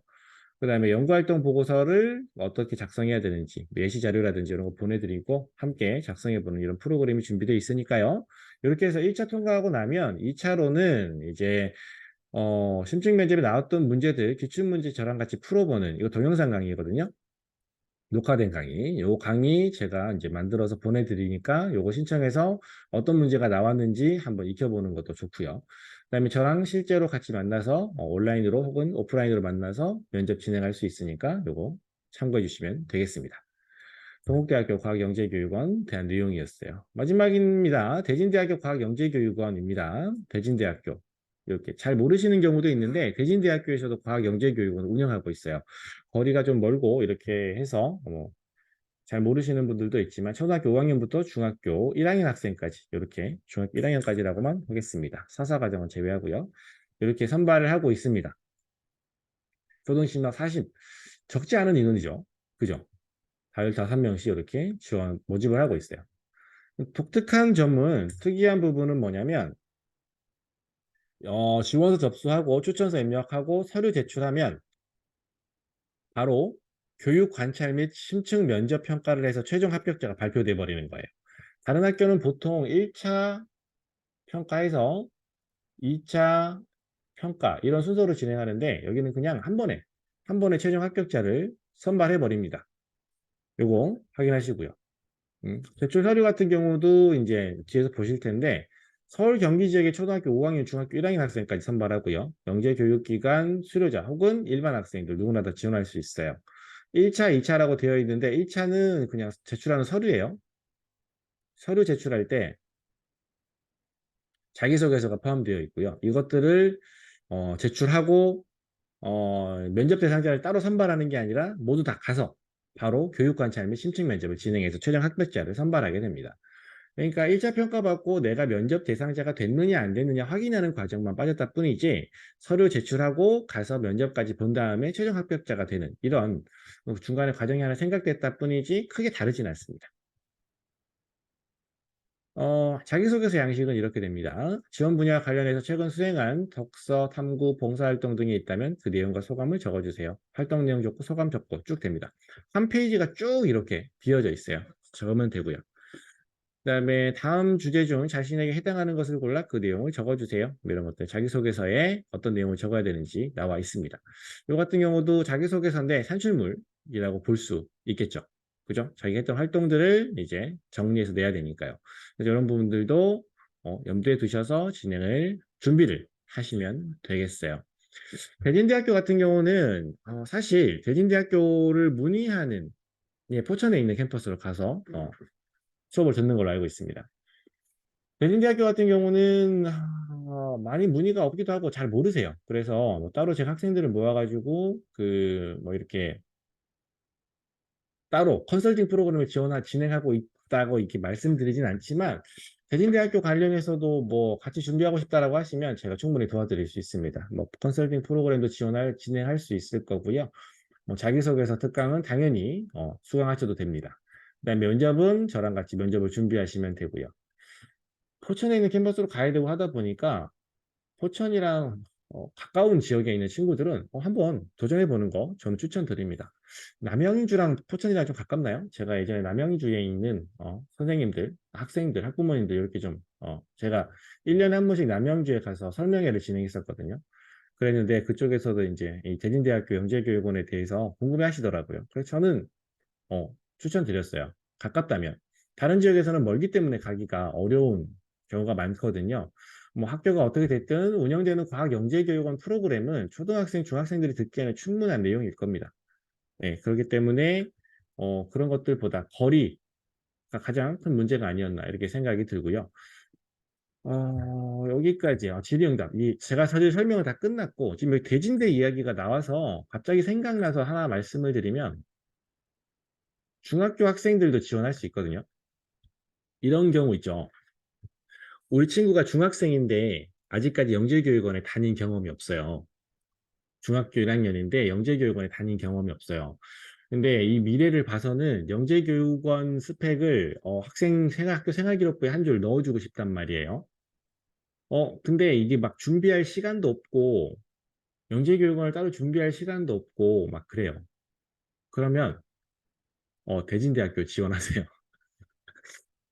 그 다음에 연구활동 보고서를 어떻게 작성해야 되는지, 예시 자료라든지 이런 거 보내드리고 함께 작성해보는 이런 프로그램이 준비되어 있으니까요. 이렇게 해서 1차 통과하고 나면 2차로는 이제 심층 면접에 나왔던 문제들, 기출문제 저랑 같이 풀어보는 이거 동영상 강의거든요. 녹화된 강의. 요 강의 제가 이제 만들어서 보내드리니까 요거 신청해서 어떤 문제가 나왔는지 한번 익혀보는 것도 좋고요. 그다음에 저랑 실제로 같이 만나서 온라인으로 혹은 오프라인으로 만나서 면접 진행할 수 있으니까 요거 참고해 주시면 되겠습니다. 동국대학교 과학영재교육원 대한 내용이었어요. 마지막입니다. 대진대학교 과학영재교육원입니다. 대진대학교. 이렇게 잘 모르시는 경우도 있는데 대진대학교에서도 과학영재교육원을 운영하고 있어요. 거리가 좀 멀고 이렇게 해서 잘 모르시는 분들도 있지만 초등학교 5학년부터 중학교 1학년 학생까지 이렇게 중학교 1학년까지라고만 하겠습니다. 사사과정은 제외하고요. 이렇게 선발을 하고 있습니다. 초등심학 40 적지 않은 인원이죠. 그죠? 다 15명씩 이렇게 지원 모집을 하고 있어요. 독특한 점은 특이한 부분은 뭐냐면 지원서 접수하고 추천서 입력하고 서류 제출하면 바로 교육 관찰 및 심층 면접 평가를 해서 최종 합격자가 발표돼 버리는 거예요. 다른 학교는 보통 1차 평가해서 2차 평가 이런 순서로 진행하는데 여기는 그냥 한 번에 최종 합격자를 선발해 버립니다. 요거 확인하시고요. 제출 서류 같은 경우도 이제 뒤에서 보실 텐데 서울 경기 지역의 초등학교 5학년, 중학교 1학년 학생까지 선발하고요. 영재교육기관 수료자 혹은 일반 학생들 누구나 다 지원할 수 있어요. 1차, 2차라고 되어 있는데 1차는 그냥 제출하는 서류예요. 서류 제출할 때 자기소개서가 포함되어 있고요. 이것들을 제출하고 면접 대상자를 따로 선발하는 게 아니라 모두 다 가서 바로 교육관찰 및 심층 면접을 진행해서 최종 합격자를 선발하게 됩니다. 그러니까 1차 평가받고 내가 면접 대상자가 됐느냐 안 됐느냐 확인하는 과정만 빠졌다 뿐이지 서류 제출하고 가서 면접까지 본 다음에 최종 합격자가 되는 이런 중간에 과정이 하나 생각됐다 뿐이지 크게 다르진 않습니다. 자기소개서 양식은 이렇게 됩니다. 지원 분야 관련해서 최근 수행한 독서, 탐구, 봉사활동 등이 있다면 그 내용과 소감을 적어주세요. 활동 내용 적고 소감 적고 쭉 됩니다. 한 페이지가 쭉 이렇게 비어져 있어요. 적으면 되고요. 그다음에 다음 주제 중 자신에게 해당하는 것을 골라 그 내용을 적어주세요. 이런 것들 자기소개서에 어떤 내용을 적어야 되는지 나와 있습니다. 이 같은 경우도 자기소개서인데 산출물이라고 볼 수 있겠죠. 그죠? 자기가 했던 활동들을 이제 정리해서 내야 되니까요. 그래서 이런 부분들도 염두에 두셔서 진행을 준비를 하시면 되겠어요. 대진대학교 같은 경우는 사실 대진대학교를 문의하는 포천에 있는 캠퍼스로 가서 수업을 듣는 걸로 알고 있습니다. 대진대학교 같은 경우는 많이 문의가 없기도 하고 잘 모르세요. 그래서 뭐 따로 제 학생들을 모아가지고 그 뭐 이렇게 따로 컨설팅 프로그램을 진행하고 있다고 이렇게 말씀드리진 않지만 대진대학교 관련해서도 뭐 같이 준비하고 싶다라고 하시면 제가 충분히 도와드릴 수 있습니다. 뭐 컨설팅 프로그램도 진행할 수 있을 거고요. 뭐 자기소개서 특강은 당연히 수강하셔도 됩니다. 그다음에 면접은 저랑 같이 면접을 준비하시면 되고요. 포천에 있는 캠퍼스로 가야 되고 하다 보니까 포천이랑 가까운 지역에 있는 친구들은 한번 도전해 보는 거 저는 추천드립니다. 남양주랑 포천이랑 좀 가깝나요? 제가 예전에 남양주에 있는 선생님들, 학생들, 학부모님들 이렇게 좀 제가 1년에 한 번씩 남양주에 가서 설명회를 진행했었거든요. 그랬는데 그쪽에서도 이제 이 대진대학교 영재교육원에 대해서 궁금해 하시더라고요. 그래서 저는 추천드렸어요. 가깝다면. 다른 지역에서는 멀기 때문에 가기가 어려운 경우가 많거든요. 뭐 학교가 어떻게 됐든 운영되는 과학영재교육원 프로그램은 초등학생, 중학생들이 듣기에는 충분한 내용일 겁니다. 네, 그렇기 때문에 그런 것들보다 거리가 가장 큰 문제가 아니었나 이렇게 생각이 들고요. 여기까지요. 질의응답. 제가 사실 설명을 다 끝났고 지금 여기 대진대 이야기가 나와서 갑자기 생각나서 하나 말씀을 드리면 중학교 학생들도 지원할 수 있거든요. 이런 경우 있죠. 우리 친구가 중학생인데 아직까지 영재교육원에 다닌 경험이 없어요. 중학교 1학년인데 영재교육원에 다닌 경험이 없어요. 근데 이 미래를 봐서는 영재교육원 스펙을 학교 생활기록부에 한 줄 넣어주고 싶단 말이에요. 근데 이게 막 준비할 시간도 없고 영재교육원을 따로 준비할 시간도 없고 막 그래요. 그러면 대진대학교 지원하세요.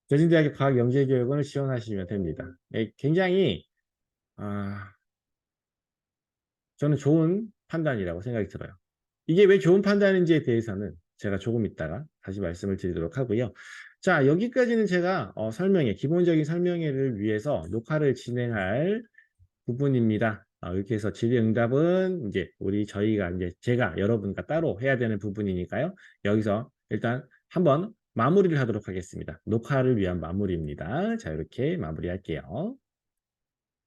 대진대학교 과학영재교육원을 지원하시면 됩니다. 굉장히 아, 저는 좋은 판단이라고 생각이 들어요. 이게 왜 좋은 판단인지에 대해서는 제가 조금 이따가 다시 말씀을 드리도록 하고요. 자, 여기까지는 제가 기본적인 설명회를 위해서 녹화를 진행할 부분입니다. 이렇게 해서 질의응답은 이제 제가 여러분과 따로 해야 되는 부분이니까요. 여기서 일단 한번 마무리를 하도록 하겠습니다. 녹화를 위한 마무리입니다. 자, 이렇게 마무리할게요.